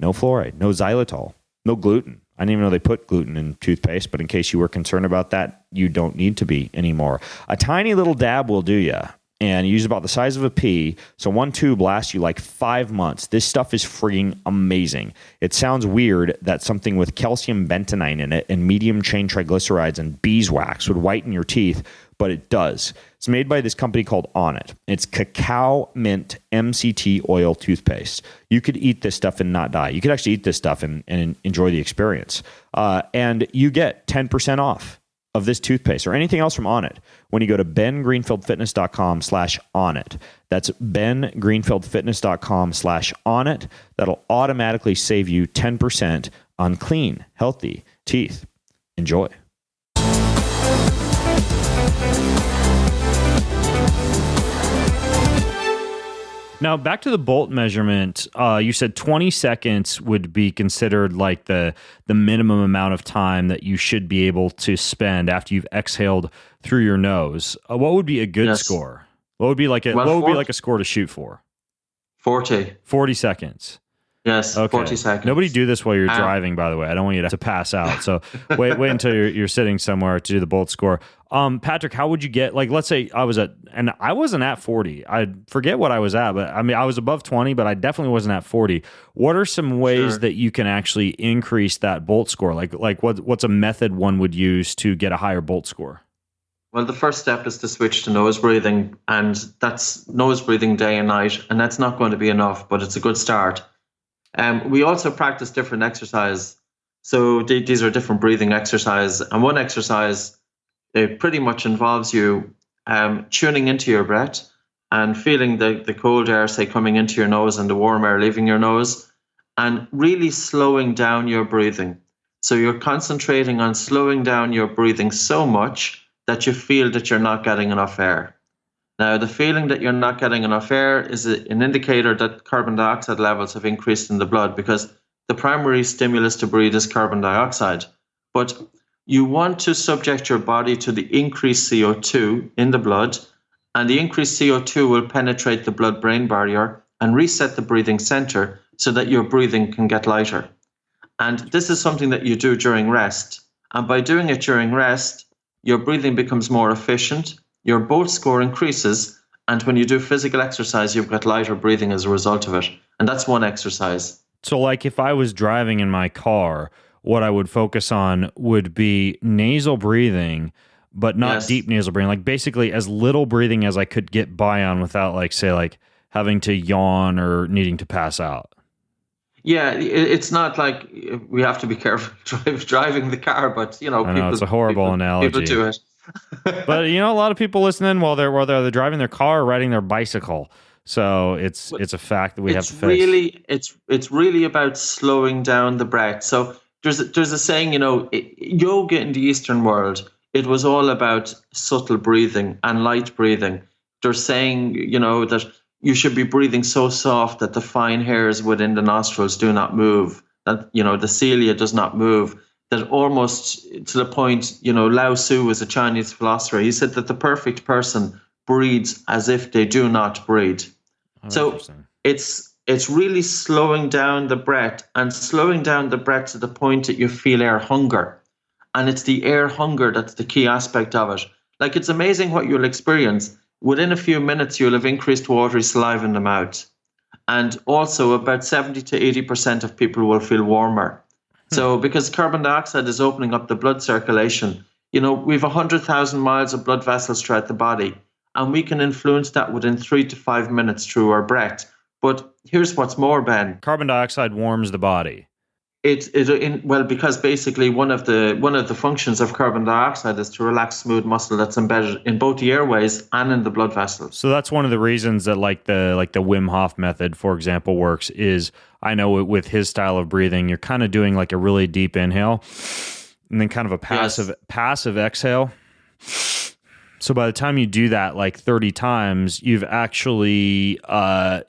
no fluoride, no xylitol, no gluten. I didn't even know they put gluten in toothpaste, but in case you were concerned about that, you don't need to be anymore. A tiny little dab will do you, and you use about the size of a pea, so one tube lasts you like 5 months. This stuff is frigging amazing. It sounds weird that something with calcium bentonite in it and medium chain triglycerides and beeswax would whiten your teeth, but it does. It's made by this company called Onnit. It's cacao mint MCT oil toothpaste. You could eat this stuff and not die. You could actually eat this stuff and enjoy the experience. And you get 10% off of this toothpaste or anything else from Onnit when you go to BenGreenfieldFitness.com/Onnit. That's BenGreenfieldFitness.com/Onnit. That'll automatically save you 10% on clean, healthy teeth. Enjoy. Now, back to the Bolt measurement, you said 20 seconds would be considered like the minimum amount of time that you should be able to spend after you've exhaled through your nose. What would be a good score? What would be like a score to shoot for? 40 seconds. Yes, okay. 40 seconds. Nobody do this while you're driving, by the way. I don't want you to pass out. So wait until you're sitting somewhere to do the Bolt score. Patrick, how would you get, like, let's say I wasn't at 40. I forget what I was at, but I mean, I was above 20, but I definitely wasn't at 40. What are some ways that you can actually increase that Bolt score? Like what's a method one would use to get a higher Bolt score? Well, the first step is to switch to nose breathing, and that's nose breathing day and night, and that's not going to be enough, but it's a good start. We also practice different exercise. So these are different breathing exercises. And one exercise, it pretty much involves you tuning into your breath and feeling the cold air, say, coming into your nose and the warm air leaving your nose, and really slowing down your breathing. So you're concentrating on slowing down your breathing so much that you feel that you're not getting enough air. Now, the feeling that you're not getting enough air is an indicator that carbon dioxide levels have increased in the blood, because the primary stimulus to breathe is carbon dioxide. But you want to subject your body to the increased CO2 in the blood, and the increased CO2 will penetrate the blood-brain barrier and reset the breathing center so that your breathing can get lighter. And this is something that you do during rest. And by doing it during rest, your breathing becomes more efficient, your Bolt score increases, and when you do physical exercise, you've got lighter breathing as a result of it. And that's one exercise. So like if I was driving in my car, what I would focus on would be nasal breathing, but not deep nasal breathing. Like basically as little breathing as I could get by on without like having to yawn or needing to pass out. Yeah, it's not like we have to be careful driving the car, but I know it's a horrible analogy. People do it. But a lot of people listening while they're driving their car or riding their bicycle. So it's a fact that we have to face. It's really about slowing down the breath. So there's a saying, yoga in the Eastern world, it was all about subtle breathing and light breathing. They're saying, that you should be breathing so soft that the fine hairs within the nostrils do not move, that, the cilia does not move, that almost to the point, Lao Tzu was a Chinese philosopher. He said that the perfect person breathes as if they do not breathe. Oh, so it's really slowing down the breath and slowing down the breath to the point that you feel air hunger. And it's the air hunger that's the key aspect of it. Like, it's amazing what you'll experience. Within a few minutes, you'll have increased watery saliva in the mouth. And also about 70 to 80% of people will feel warmer. So because carbon dioxide is opening up the blood circulation, we've 100,000 miles of blood vessels throughout the body, and we can influence that within 3 to 5 minutes through our breath. But here's what's more, Ben. Carbon dioxide warms the body. Because basically one of the functions of carbon dioxide is to relax smooth muscle that's embedded in both the airways and in the blood vessels. So that's one of the reasons that like the Wim Hof method, for example, works. Is I know with his style of breathing, you're kind of doing like a really deep inhale and then kind of a passive exhale. So by the time you do that like 30 times, you've actually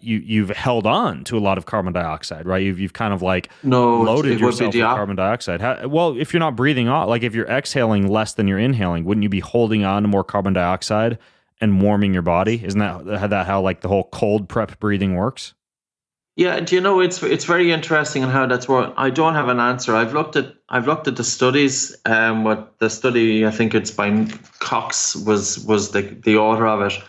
you've held on to a lot of carbon dioxide, right? You've kind of like loaded yourself with carbon dioxide. If you're not breathing out, like if you're exhaling less than you're inhaling, wouldn't you be holding on to more carbon dioxide and warming your body? Isn't that how like the whole cold prep breathing works? Yeah, it's very interesting in how that's worked. I don't have an answer. I've looked at the studies. What the study, I think it's by Cox, was the author of it.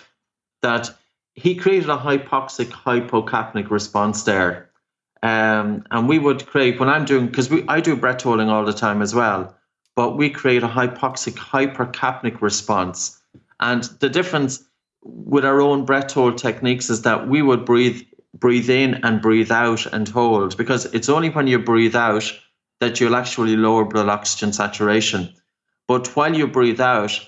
That he created a hypoxic hypocapnic response there, and we would create when I'm doing, because I do breath holding all the time as well, but we create a hypoxic hypercapnic response. And the difference with our own breath hold techniques is that we would breathe in and breathe out and hold, because it's only when you breathe out that you'll actually lower blood oxygen saturation. But while you breathe out,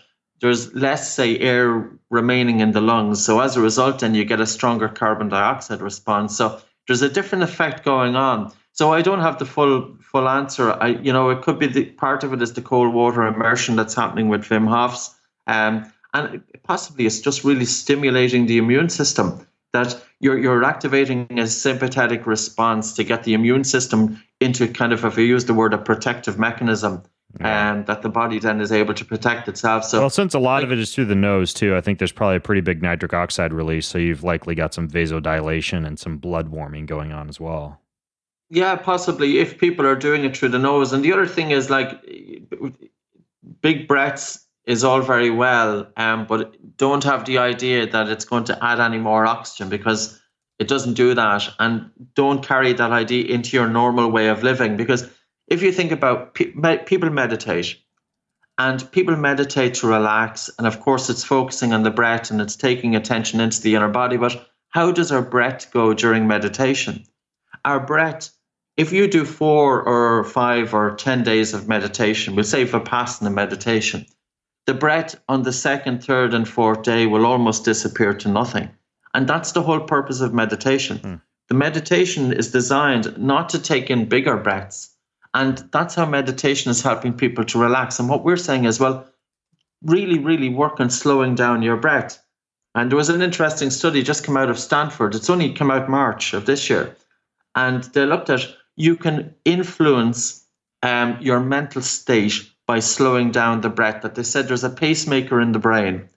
there's less, say, air remaining in the lungs. So as a result, then you get a stronger carbon dioxide response. So there's a different effect going on. So I don't have the full answer. It could be part of it is the cold water immersion that's happening with Wim Hof's. And possibly it's just really stimulating the immune system, that you're activating a sympathetic response to get the immune system into kind of, if I use the word, a protective mechanism, and that the body then is able to protect itself. So, well, since a lot of it is through the nose too, I think there's probably a pretty big nitric oxide release, so you've likely got some vasodilation and some blood warming going on as well. Yeah, possibly, if people are doing it through the nose. And the other thing is, like, big breaths is all very well, but don't have the idea that it's going to add any more oxygen, because it doesn't do that. And don't carry that idea into your normal way of living, because if you think about people meditate, and people meditate to relax, and of course it's focusing on the breath and it's taking attention into the inner body. But how does our breath go during meditation? Our breath, if you do 4 or 5 or 10 days of meditation, we'll say Vipassana meditation, the breath on the 2nd, 3rd, and 4th day will almost disappear to nothing. And that's the whole purpose of meditation. The meditation is designed not to take in bigger breaths. And that's how meditation is helping people to relax. And what we're saying is, well, really, really work on slowing down your breath. And there was an interesting study just come out of Stanford. It's only come out March of this year. And they looked at, you can influence your mental state by slowing down the breath. That they said there's a pacemaker in the brain,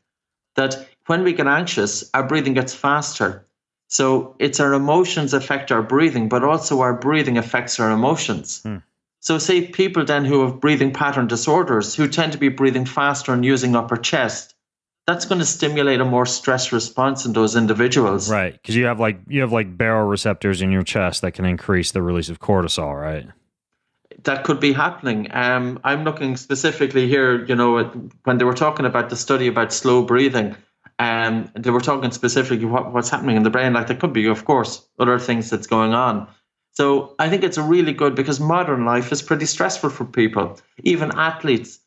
that when we get anxious, our breathing gets faster. So it's our emotions affect our breathing, but also our breathing affects our emotions. So say people then who have breathing pattern disorders, who tend to be breathing faster and using upper chest, that's going to stimulate a more stress response in those individuals. Right, because you have like baroreceptors in your chest that can increase the release of cortisol, right? That could be happening. I'm looking specifically here, when they were talking about the study about slow breathing, they were talking specifically what's happening in the brain. Like, there could be, of course, other things that's going on. So I think it's a really good, because modern life is pretty stressful for people. Even athletes,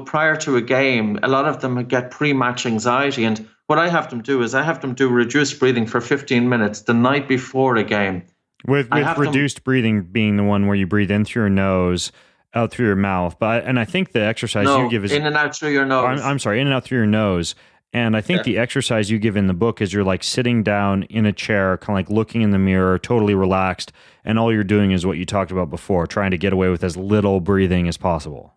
prior to a game, a lot of them get pre-match anxiety. And what I have them do is I have them do reduced breathing for 15 minutes the night before a game. With reduced breathing being the one where you breathe in through your nose, out through your mouth. And I think the exercise you give is in and out through your nose. I'm sorry, in and out through your nose. And I think the exercise you give in the book is you're like sitting down in a chair, kind of like looking in the mirror, totally relaxed. And all you're doing is what you talked about before, trying to get away with as little breathing as possible.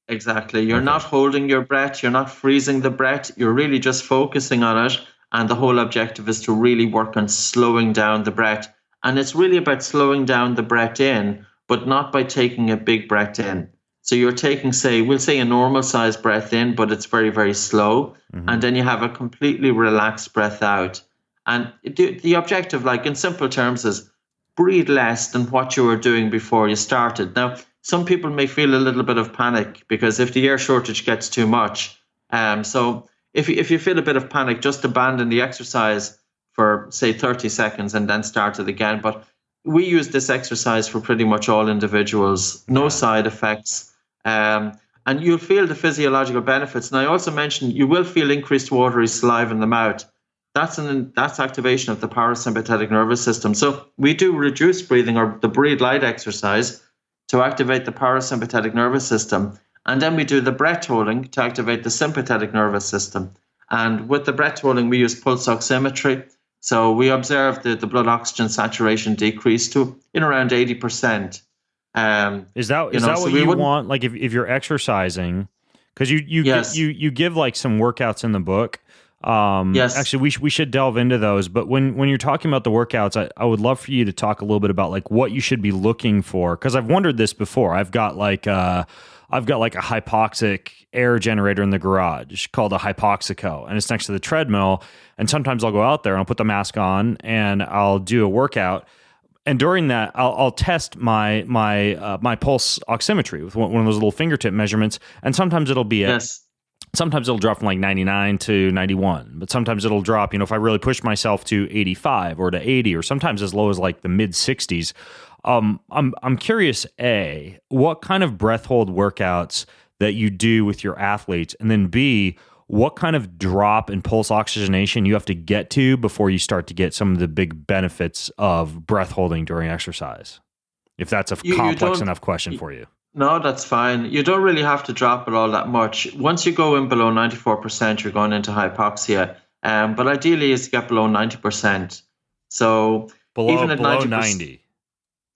Exactly. You're not holding your breath. You're not freezing the breath. You're really just focusing on it. And the whole objective is to really work on slowing down the breath. And it's really about slowing down the breath in, but not by taking a big breath in. So you're taking, we'll say a normal size breath in, but it's very, very slow. Mm-hmm. And then you have a completely relaxed breath out. And the objective, like in simple terms, is breathe less than what you were doing before you started. Now, some people may feel a little bit of panic because if the air shortage gets too much, so if you feel a bit of panic, just abandon the exercise for, say, 30 seconds and then start it again. But we use this exercise for pretty much all individuals, no side effects. And you'll feel the physiological benefits. And I also mentioned you will feel increased watery saliva in the mouth. That's activation of the parasympathetic nervous system. So we do reduced breathing or the breathe light exercise to activate the parasympathetic nervous system. And then we do the breath holding to activate the sympathetic nervous system. And with the breath holding, we use pulse oximetry. So we observe the blood oxygen saturation decrease to in around 80%. Is that what you want? Like if you're exercising, because you give like some workouts in the book. Yes. Actually, we should delve into those. But when you're talking about the workouts, I would love for you to talk a little bit about like what you should be looking for. Because I've wondered this before. I've got like a hypoxic air generator in the garage called a Hypoxico, and it's next to the treadmill. And sometimes I'll go out there and I'll put the mask on and I'll do a workout. And during that, I'll test my pulse oximetry with one of those little fingertip measurements. And sometimes it'll be sometimes it'll drop from like 99 to 91, but sometimes it'll drop, if I really push myself to 85 or to 80, or sometimes as low as like the mid 60s. I'm curious, A, what kind of breath hold workouts that you do with your athletes, and then B, what kind of drop in pulse oxygenation you have to get to before you start to get some of the big benefits of breath holding during exercise? If that's a complex enough question for you. No, that's fine. You don't really have to drop it all that much. Once you go in below 94%, you're going into hypoxia. But ideally is to get below 90%. So even at below 90.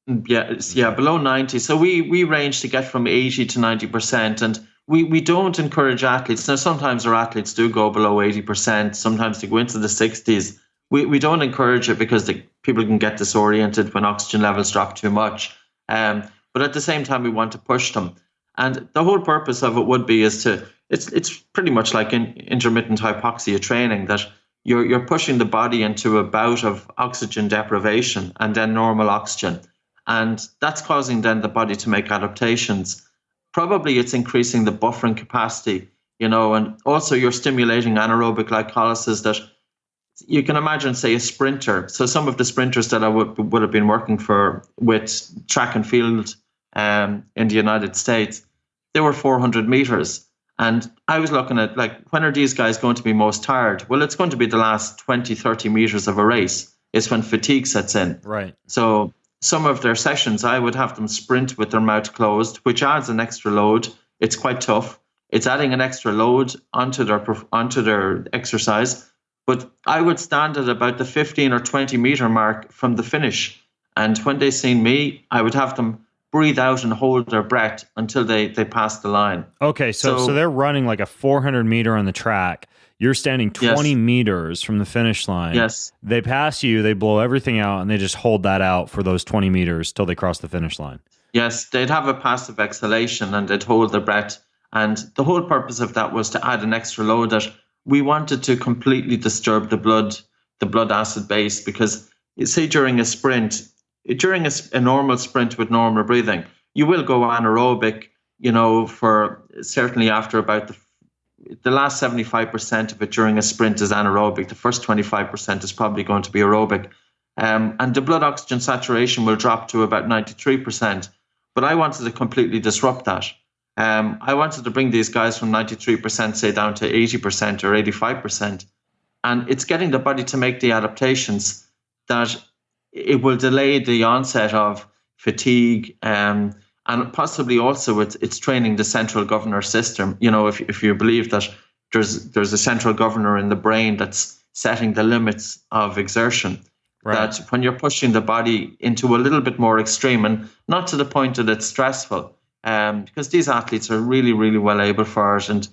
Yeah, below 90. So we range to get from 80 to 90%. And we don't encourage athletes. Now, sometimes our athletes do go below 80%. Sometimes they go into the 60s. We don't encourage it because people can get disoriented when oxygen levels drop too much. But at the same time, we want to push them. And the whole purpose of it would be it's pretty much like in intermittent hypoxia training, that you're pushing the body into a bout of oxygen deprivation and then normal oxygen. And that's causing then the body to make adaptations. Probably it's increasing the buffering capacity, and also you're stimulating anaerobic glycolysis that you can imagine, say, a sprinter. So some of the sprinters that I would have been working with track and field in the United States, they were 400 meters. And I was looking at, like, when are these guys going to be most tired? Well, it's going to be the last 20, 30 meters of a race. It's when fatigue sets in. Right. So some of their sessions, I would have them sprint with their mouth closed, which adds an extra load. It's quite tough. It's adding an extra load onto their exercise. But I would stand at about the 15 or 20 meter mark from the finish. And when they seen me, I would have them breathe out and hold their breath until they pass the line. Okay, so they're running like a 400 meter on the track. You're standing 20 meters from the finish line. Yes. They pass you, they blow everything out, and they just hold that out for those 20 meters till they cross the finish line. Yes, they'd have a passive exhalation and they'd hold their breath. And the whole purpose of that was to add an extra load that we wanted to completely disturb the blood acid base, because you see during a sprint, during a normal sprint with normal breathing, you will go anaerobic, for certainly after about the last 75% of it during a sprint is anaerobic. The first 25% is probably going to be aerobic. And the blood oxygen saturation will drop to about 93%. But I wanted to completely disrupt that. I wanted to bring these guys from 93%, say, down to 80% or 85%. And it's getting the body to make the adaptations that it will delay the onset of fatigue, and possibly also it's training the central governor system. If you believe that there's a central governor in the brain that's setting the limits of exertion. Right. That when you're pushing the body into a little bit more extreme, and not to the point that it's stressful, because these athletes are really, really well able for it. And,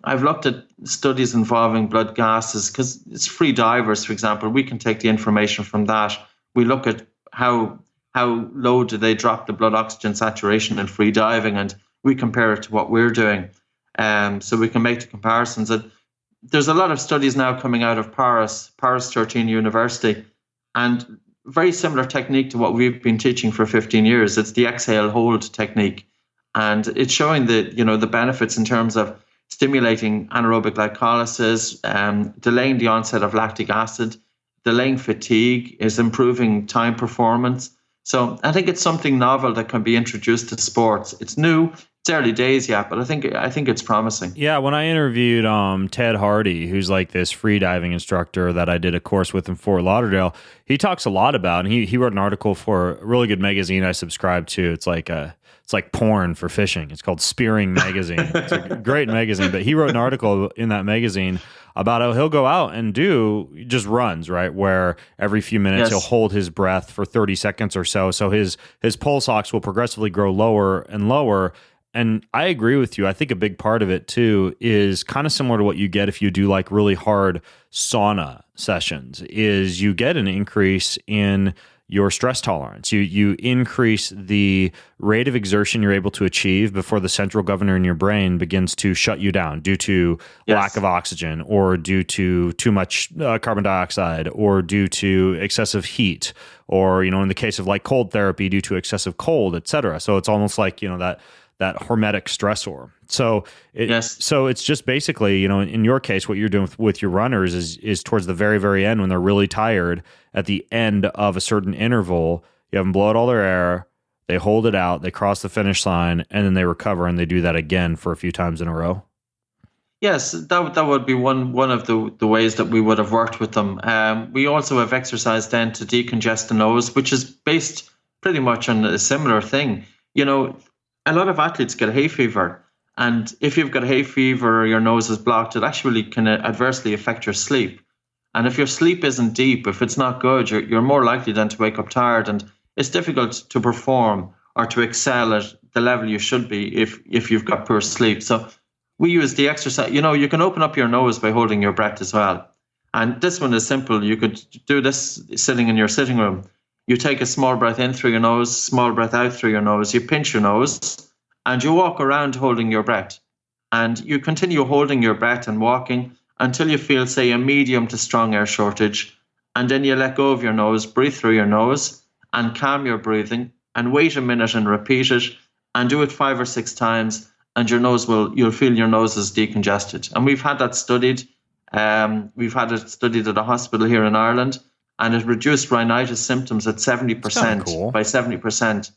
I've looked at studies involving blood gases, because it's free divers, for example. We can take the information from that. We look at how low do they drop the blood oxygen saturation in free diving, and we compare it to what we're doing. So we can make the comparisons. And there's a lot of studies now coming out of Paris 13 University, and very similar technique to what we've been teaching for 15 years. It's the exhale hold technique. And it's showing the benefits in terms of stimulating anaerobic glycolysis, delaying the onset of lactic acid, delaying fatigue, is improving time performance. So I think it's something novel that can be introduced to sports. It's new. It's early days yet, but I think it's promising. Yeah, when I interviewed Ted Harty, who's like this freediving instructor that I did a course with in Fort Lauderdale, he talks a lot about, and he wrote an article for a really good magazine I subscribe to. It's like porn for fishing. It's called Spearing Magazine. It's a great magazine, but he wrote an article in that magazine about how he'll go out and do just runs, right? Where every few minutes he'll hold his breath for 30 seconds or so. So his pulse ox will progressively grow lower and lower. And I agree with you. I think a big part of it too is kind of similar to what you get if you do like really hard sauna sessions, is you get an increase in your stress tolerance. You increase the rate of exertion you're able to achieve before the central governor in your brain begins to shut you down due to lack of oxygen, or due to too much carbon dioxide, or due to excessive heat, or, in the case of like cold therapy, due to excessive cold, et cetera. So it's almost like, that hormetic stressor. So it's just basically, in your case, what you're doing with your runners is towards the very, very end, when they're really tired, at the end of a certain interval, you have them blow out all their air, they hold it out, they cross the finish line, and then they recover, and they do that again for a few times in a row. Yes, that would be one of the ways that we would have worked with them. We also have exercise then to decongest the nose, which is based pretty much on a similar thing. A lot of athletes get hay fever, and if you've got hay fever or your nose is blocked, it actually can adversely affect your sleep. And if your sleep isn't deep, if it's not good, you're more likely then to wake up tired, and it's difficult to perform or to excel at the level you should be if you've got poor sleep. So we use the exercise. You can open up your nose by holding your breath as well. And this one is simple. You could do this sitting in your sitting room. You take a small breath in through your nose, small breath out through your nose. You pinch your nose, and you walk around holding your breath. And you continue holding your breath and walking until you feel, say, a medium to strong air shortage. And then you let go of your nose, breathe through your nose, and calm your breathing, and wait a minute and repeat it, and do it 5 or 6 times, and you'll feel your nose is decongested. And we've had that studied. We've had it studied at a hospital here in Ireland, and it reduced rhinitis symptoms at 70%, by 70%.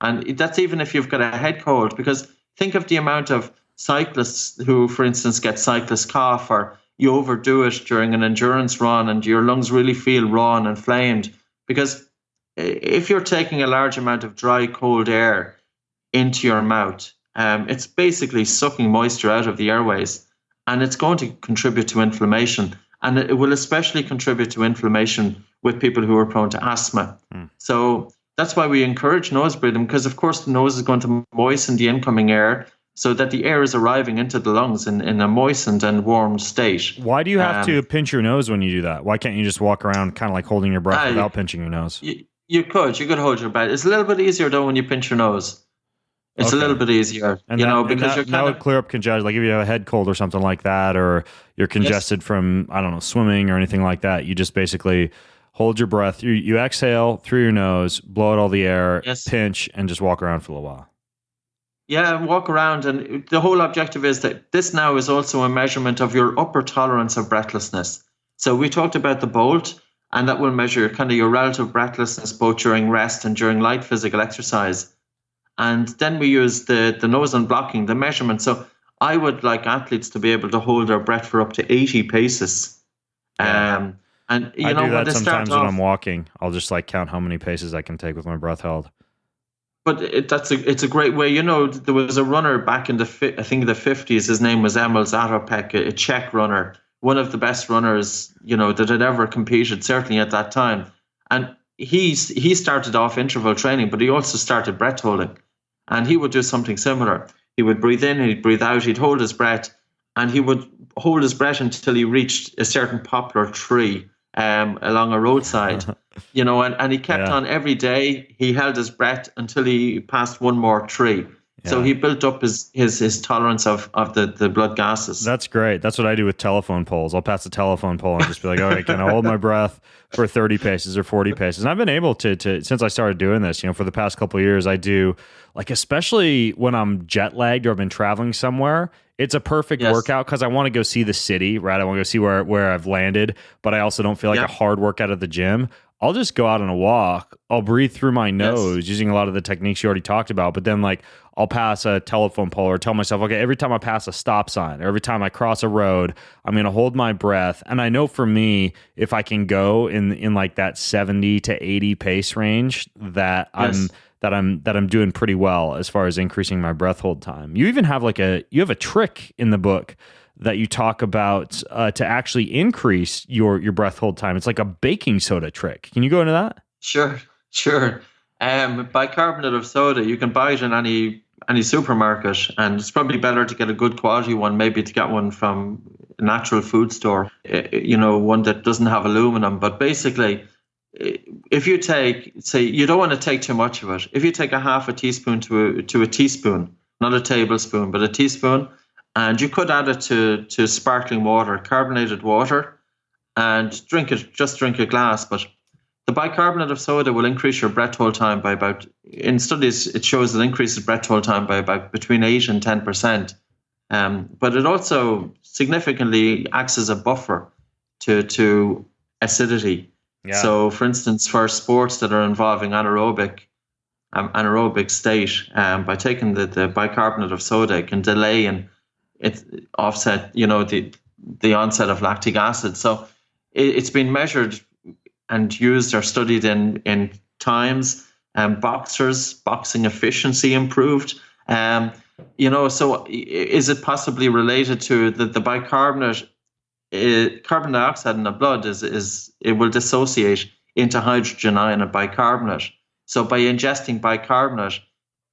And that's even if you've got a head cold, because think of the amount of cyclists who, for instance, get cyclist cough, or you overdo it during an endurance run and your lungs really feel raw and inflamed. Because if you're taking a large amount of dry, cold air into your mouth, it's basically sucking moisture out of the airways, and it's going to contribute to inflammation. And it will especially contribute to inflammation with people who are prone to asthma. So that's why we encourage nose breathing, because of course the nose is going to moisten the incoming air so that the air is arriving into the lungs in a moistened and warm state. Why do you have to pinch your nose when you do that? Why can't you just walk around kind of like holding your breath without pinching your nose? You could hold your breath. It's a little bit easier though when you pinch your nose. It's a little bit easier, because that would clear up congestion. Like if you have a head cold or something like that, or you're congested from, I don't know, swimming or anything like that, you just basically hold your breath. You exhale through your nose, blow out all the air, pinch, and just walk around for a little while. Yeah, walk around. And the whole objective is that this now is also a measurement of your upper tolerance of breathlessness. So we talked about the Bolt, and that will measure kind of your relative breathlessness both during rest and during light physical exercise. And then we use the nose unblocking, the measurement. So I would like athletes to be able to hold their breath for up to 80 paces. And I do that sometimes when I'm walking. I'll just like count how many paces I can take with my breath held. But it's a great way. There was a runner back in I think the 50s. His name was Emil Zatopek, a Czech runner, one of the best runners that had ever competed, certainly at that time. And he started off interval training, but he also started breath holding, and he would do something similar. He would breathe in, he'd breathe out, he'd hold his breath, and he would hold his breath until he reached a certain poplar tree along a roadside. And he kept on every day. He held his breath until he passed one more tree. Yeah. So he built up his tolerance of the blood gases. That's great. That's what I do with telephone poles. I'll pass the telephone pole and just be like, all right, can I hold my breath for 30 paces or 40 paces? And I've been able to since I started doing this, for the past couple of years, I do, like, especially when I'm jet lagged or I've been traveling somewhere, it's a perfect workout because I want to go see the city, right? I want to go see where I've landed, but I also don't feel like a hard workout at the gym. I'll just go out on a walk. I'll breathe through my nose using a lot of the techniques you already talked about. But then, like, I'll pass a telephone pole or tell myself, okay, every time I pass a stop sign or every time I cross a road, I'm going to hold my breath. And I know for me, if I can go in like that 70 to 80 pace range, that I'm doing pretty well as far as increasing my breath hold time. You even have you have a trick in the book that you talk about to actually increase your breath hold time. It's like a baking soda trick. Can you go into that? Sure. Bicarbonate of soda, you can buy it in any supermarket, and it's probably better to get a good quality one, maybe to get one from a natural food store, one that doesn't have aluminum. But basically, if you you don't want to take too much of it. If you take a half a teaspoon to a teaspoon, not a tablespoon, but a teaspoon, and you could add it to sparkling water, carbonated water, and drink it. Just drink a glass. But the bicarbonate of soda will increase your breath hold time by about, in studies, it shows it increases breath hold time by about between 8 and 10%. But it also significantly acts as a buffer to acidity. Yeah. So, for instance, for sports that are involving anaerobic state, by taking the bicarbonate of soda, it can delay and it offset, the onset of lactic acid. So it's been measured and used or studied in times. Boxing efficiency improved. So is it possibly related to the bicarbonate? Carbon dioxide in the blood it will dissociate into hydrogen ion and bicarbonate. So by ingesting bicarbonate,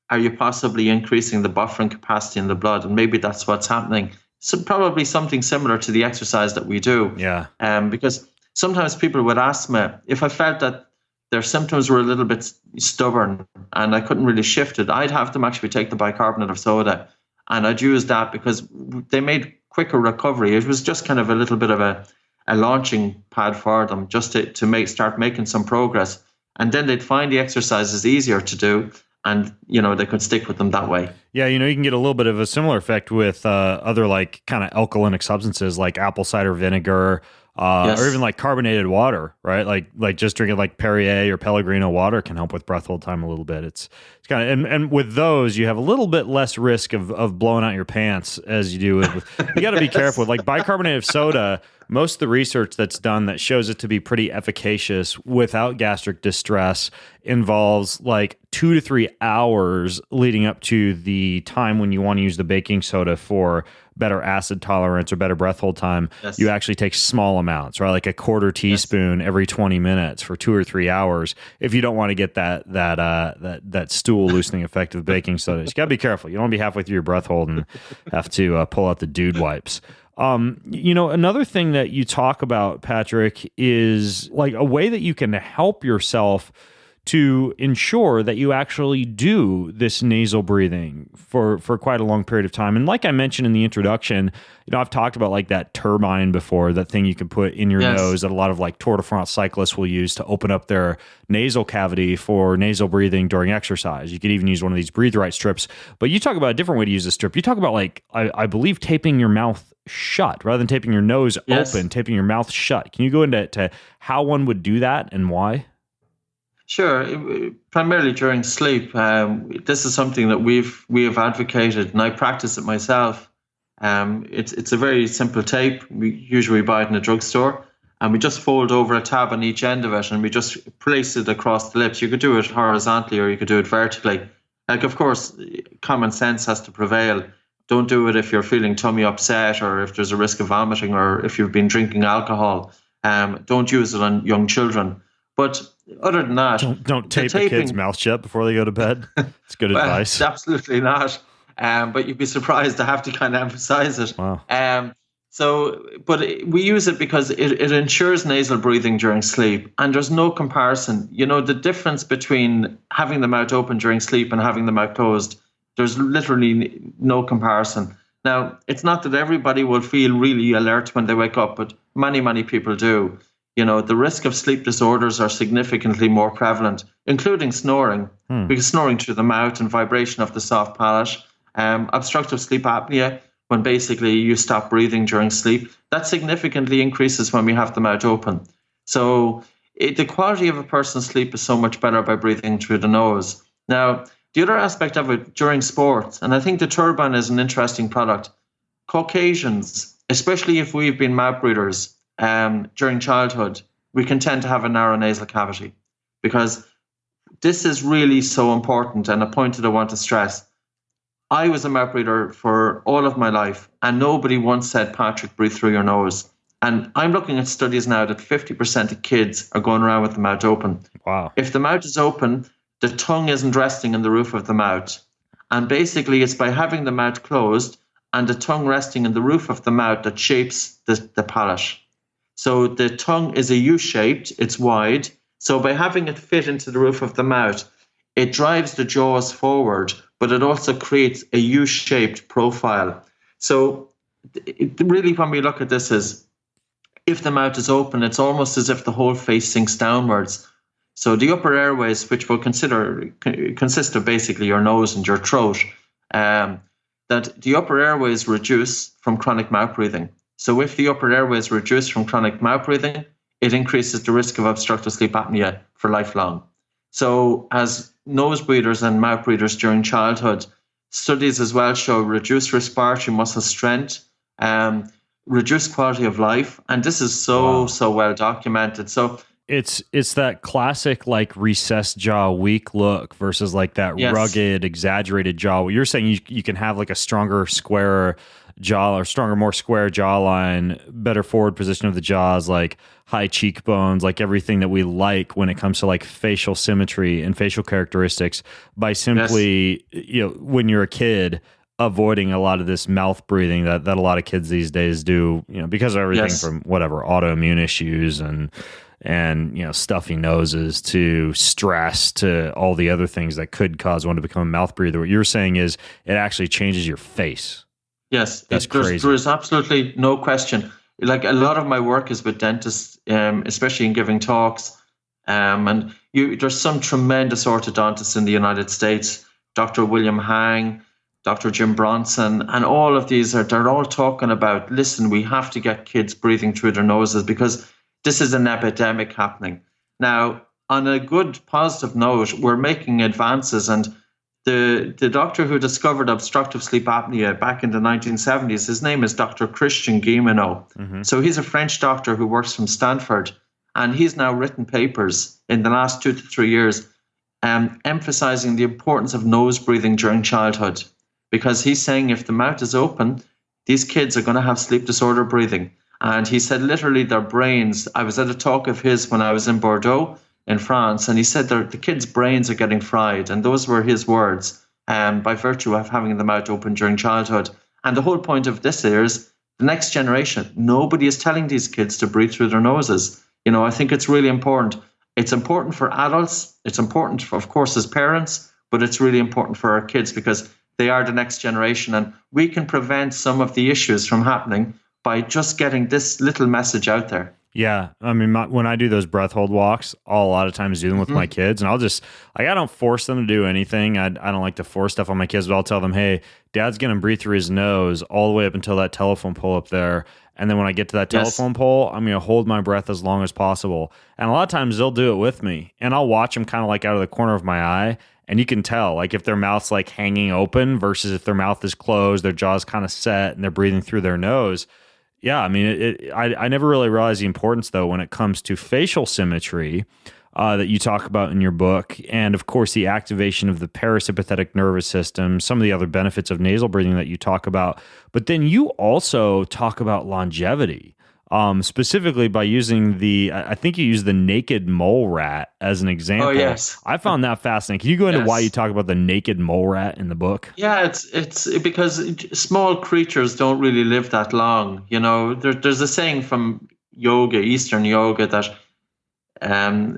are you possibly increasing the buffering capacity in the blood? And maybe that's what's happening. So probably something similar to the exercise that we do. Yeah. Because sometimes people with asthma, if I felt that their symptoms were a little bit stubborn and I couldn't really shift it, I'd have them actually take the bicarbonate of soda, and I'd use that because they made quicker recovery. It was just kind of a little bit of a launching pad for them, just to start making some progress. And then they'd find the exercises easier to do, and they could stick with them that way. Yeah, you can get a little bit of a similar effect with other like kind of alkalinic substances like apple cider vinegar, or even like carbonated water, right? Like just drinking like Perrier or Pellegrino water can help with breath hold time a little bit. It's kind of, and with those you have a little bit less risk of blowing out your pants as you do with you got to be careful with like bicarbonate of soda. Most of the research that's done that shows it to be pretty efficacious without gastric distress involves like 2 to 3 hours leading up to the time when you want to use the baking soda for better acid tolerance or better breath hold time. Yes. You actually take small amounts, right? Like a quarter teaspoon every 20 minutes for 2 or 3 hours. If you don't want to get that stool loosening effect of baking soda, you got to be careful. You don't want to be halfway through your breath hold and have to pull out the dude wipes. Another thing that you talk about, Patrick, is like a way that you can help yourself to ensure that you actually do this nasal breathing for quite a long period of time. And like I mentioned in the introduction, I've talked about like that turbine before, that thing you can put in your nose that a lot of like Tour de France cyclists will use to open up their nasal cavity for nasal breathing during exercise. You could even use one of these Breathe Right strips, but you talk about a different way to use a strip. You talk about like, I believe taping your mouth shut rather than taping your nose open, taping your mouth shut. Can you go into how one would do that and why? Sure. Primarily during sleep. This is something that we have advocated, and I practice it myself. It's a very simple tape. We usually buy it in a drugstore, and we just fold over a tab on each end of it, and we just place it across the lips. You could do it horizontally or you could do it vertically, Like, of course, common sense has to prevail. Don't do it if you're feeling tummy upset or if there's a risk of vomiting or if you've been drinking alcohol. Don't use it on young children. But other than that, don't tape the kid's mouth shut before they go to bed. It's good advice. Absolutely not. But you'd be surprised to have to kind of emphasize it. Wow. But we use it because it ensures nasal breathing during sleep, and there's no comparison. You know, the difference between having the mouth open during sleep and having the mouth closed, there's literally no comparison. Now, it's not that everybody will feel really alert when they wake up, but many, many people do. You know, the risk of sleep disorders are significantly more prevalent, including snoring, because snoring through the mouth and vibration of the soft palate, obstructive sleep apnea, when basically you stop breathing during sleep, that significantly increases when we have the mouth open. So the quality of a person's sleep is so much better by breathing through the nose. Now, the other aspect of it during sports, and I think the Turbine is an interesting product, Caucasians, especially if we've been mouth breathers during childhood, we can tend to have a narrow nasal cavity, because this is really so important, and a point that I want to stress. I was a mouth breather for all of my life, and nobody once said, Patrick, breathe through your nose. And I'm looking at studies now that 50% of kids are going around with the mouth open. Wow. If the mouth is open, the tongue isn't resting in the roof of the mouth. And basically, it's by having the mouth closed and the tongue resting in the roof of the mouth that shapes the palate. So the tongue is a U-shaped, it's wide. So by having it fit into the roof of the mouth, it drives the jaws forward, but it also creates a U-shaped profile. So really, when we look at this, is if the mouth is open, it's almost as if the whole face sinks downwards. So the upper airways, which we'll consist of basically your nose and your throat, that the upper airways reduce from chronic mouth breathing. So if the upper airways reduce from chronic mouth breathing, it increases the risk of obstructive sleep apnea for lifelong. So as nose breathers and mouth breathers during childhood, studies as well show reduced respiratory muscle strength, reduced quality of life. And this is so well documented. So it's that classic like recessed jaw weak look versus like that rugged, exaggerated jaw. You're saying you can have like a stronger, squarer jaw or stronger, more square jawline, better forward position of the jaws, like high cheekbones, like everything that we like when it comes to like facial symmetry and facial characteristics by simply, you know, when you're a kid, avoiding a lot of this mouth breathing that a lot of kids these days do, you know, because of everything from whatever autoimmune issues and you know, stuffy noses to stress to all the other things that could cause one to become a mouth breather. What you're saying is it actually changes your face. Yes, that's crazy. There is absolutely no question. Like, a lot of my work is with dentists, especially in giving talks. And there's some tremendous orthodontists in the United States, Dr. William Hang, Dr. Jim Bronson, and all of these they're all talking about, listen, we have to get kids breathing through their noses because this is an epidemic happening. Now, on a good positive note, we're making advances, and the doctor who discovered obstructive sleep apnea back in the 1970s, his name is Dr. Christian Guilleminault. Mm-hmm. So he's a French doctor who works from Stanford, and he's now written papers in the last 2 to 3 years emphasizing the importance of nose breathing during childhood, because he's saying if the mouth is open, these kids are going to have sleep disorder breathing. And he said literally their brains, I was at a talk of his when I was in Bordeaux in France, and he said the kids' brains are getting fried. And those were his words, by virtue of having the mouth open during childhood. And the whole point of this is the next generation. Nobody is telling these kids to breathe through their noses. You know, I think it's really important. It's important for adults. It's important, of course, as parents, but it's really important for our kids because they are the next generation. And we can prevent some of the issues from happening by just getting this little message out there. Yeah. I mean, when I do those breath hold walks, I'll a lot of times do them with my kids, and I'll just, I don't force them to do anything. I don't like to force stuff on my kids, but I'll tell them, hey, Dad's going to breathe through his nose all the way up until that telephone pole up there. And then when I get to that telephone pole, I'm going to hold my breath as long as possible. And a lot of times they'll do it with me, and I'll watch them kind of like out of the corner of my eye. And you can tell, like, if their mouth's like hanging open versus if their mouth is closed, their jaw's kind of set and they're breathing through their nose. Yeah, I mean, I never really realized the importance, though, when it comes to facial symmetry that you talk about in your book. And of course, the activation of the parasympathetic nervous system, some of the other benefits of nasal breathing that you talk about. But then you also talk about longevity. Specifically by using I think you use the naked mole rat as an example. Oh, yes. I found that fascinating. Can you go into why you talk about the naked mole rat in the book? Yeah, it's because small creatures don't really live that long. You know, there's a saying from yoga, Eastern yoga, that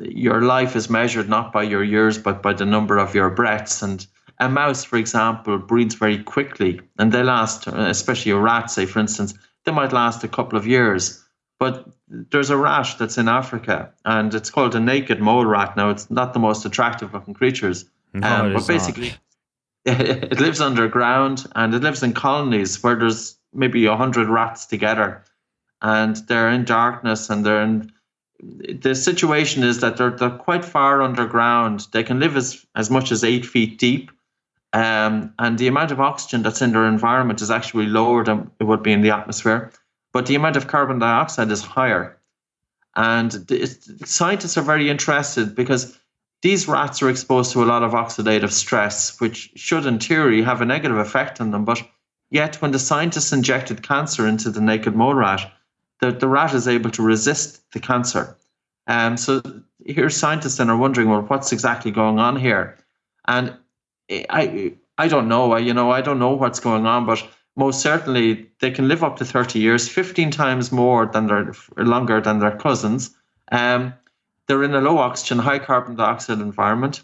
your life is measured not by your years, but by the number of your breaths. And a mouse, for example, breathes very quickly, and they last, especially a rat, say, for instance, they might last a couple of years. But there's a rat that's in Africa, and it's called a naked mole rat. Now, it's not the most attractive looking creatures. But basically, it lives underground, and it lives in colonies where there's maybe 100 rats together. And they're in darkness, and the situation is that they're quite far underground. They can live as much as 8 feet deep. And the amount of oxygen that's in their environment is actually lower than it would be in the atmosphere. But the amount of carbon dioxide is higher. And scientists are very interested because these rats are exposed to a lot of oxidative stress, which should, in theory, have a negative effect on them. But yet, when the scientists injected cancer into the naked mole rat, the rat is able to resist the cancer. So here scientists then are wondering, well, what's exactly going on here? And I don't know. I don't know what's going on, but most certainly they can live up to 30 years, 15 times longer than their cousins. They're in a low oxygen, high carbon dioxide environment,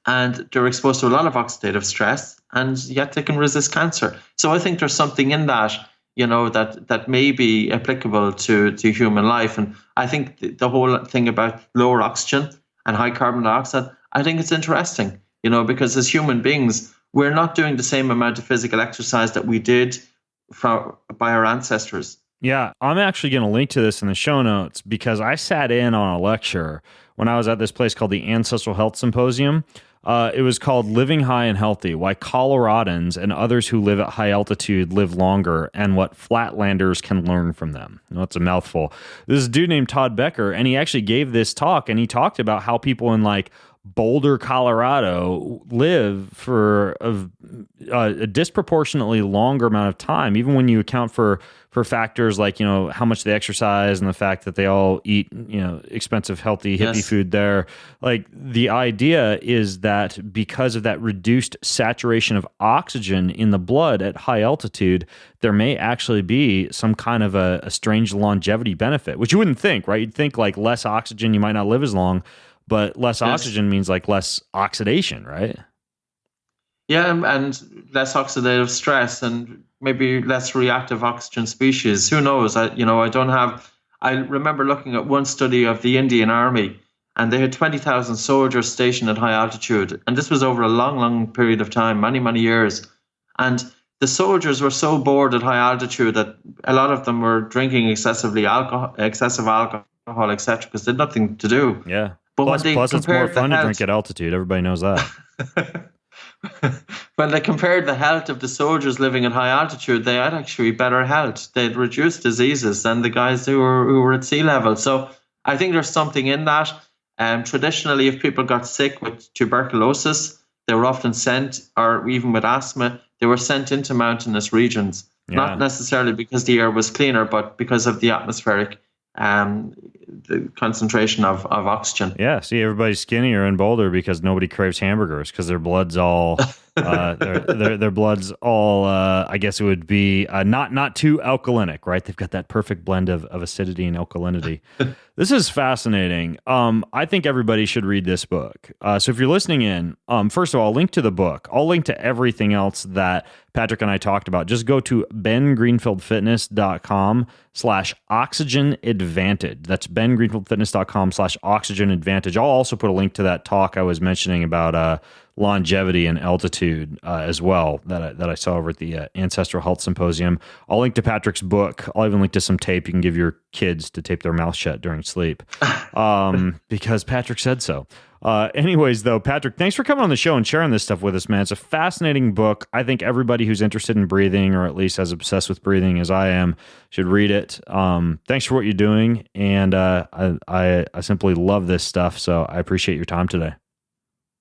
and they're exposed to a lot of oxidative stress, and yet they can resist cancer. So I think there's something in that, that may be applicable to human life. And I think the whole thing about lower oxygen and high carbon dioxide, I think it's interesting, because as human beings, we're not doing the same amount of physical exercise that we did by our ancestors. Yeah, I'm actually going to link to this in the show notes because I sat in on a lecture when I was at this place called the Ancestral Health Symposium. It was called Living High and Healthy, Why Coloradans and Others Who Live at High Altitude Live Longer and What Flatlanders Can Learn from Them. It's a mouthful. This is a dude named Todd Becker, and he actually gave this talk, and he talked about how people in Boulder, Colorado live for a disproportionately longer amount of time, even when you account for factors like, how much they exercise and the fact that they all eat, expensive, healthy, hippie food there. The idea is that because of that reduced saturation of oxygen in the blood at high altitude, there may actually be some kind of a strange longevity benefit, which you wouldn't think, right? You'd think less oxygen, you might not live as long. But less oxygen means less oxidation, right? Yeah, and less oxidative stress and maybe less reactive oxygen species. Who knows? I remember looking at one study of the Indian Army, and they had 20,000 soldiers stationed at high altitude. And this was over a long, long period of time, many, many years. And the soldiers were so bored at high altitude that a lot of them were drinking excessive alcohol, etc., because they had nothing to do. Yeah. But plus it's more fun to drink at altitude. Everybody knows that. When they compared the health of the soldiers living at high altitude, they had actually better health. They had reduced diseases than the guys who were at sea level. So I think there's something in that. Traditionally, if people got sick with tuberculosis, they were often sent, or even with asthma, they were sent into mountainous regions. Yeah. Not necessarily because the air was cleaner, but because of the atmospheric the concentration of oxygen. Yeah, see, everybody's skinnier in Boulder because nobody craves hamburgers because their blood's all their blood's all I guess it would be not too alkalinic, right? They've got that perfect blend of acidity and alkalinity. This is fascinating. I think everybody should read this book. So if you're listening in, first of all, I'll link to the book. I'll link to everything else that Patrick and I talked about. Just go to BenGreenfieldFitness.com/oxygen advantage. That's BenGreenfieldFitness.com/oxygen advantage. I'll also put a link to that talk I was mentioning about longevity and altitude as well that I saw over at the Ancestral Health Symposium. I'll link to Patrick's book. I'll even link to some tape you can give your kids to tape their mouth shut during sleep because Patrick said so. Anyways, though, Patrick, thanks for coming on the show and sharing this stuff with us, man. It's a fascinating book. I think everybody who's interested in breathing, or at least as obsessed with breathing as I am, should read it. Thanks for what you're doing. And I simply love this stuff. So I appreciate your time today.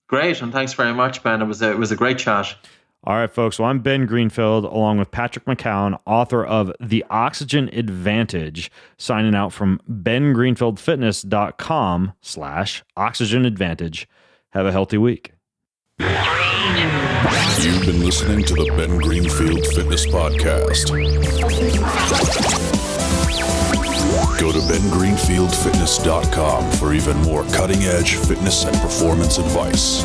Great. And thanks very much, Ben. It was a great chat. All right, folks. Well, I'm Ben Greenfield, along with Patrick McCown, author of The Oxygen Advantage, signing out from BenGreenfieldFitness.com/Oxygen Advantage. Have a healthy week. You've been listening to the Ben Greenfield Fitness Podcast. Go to BenGreenfieldFitness.com for even more cutting-edge fitness and performance advice.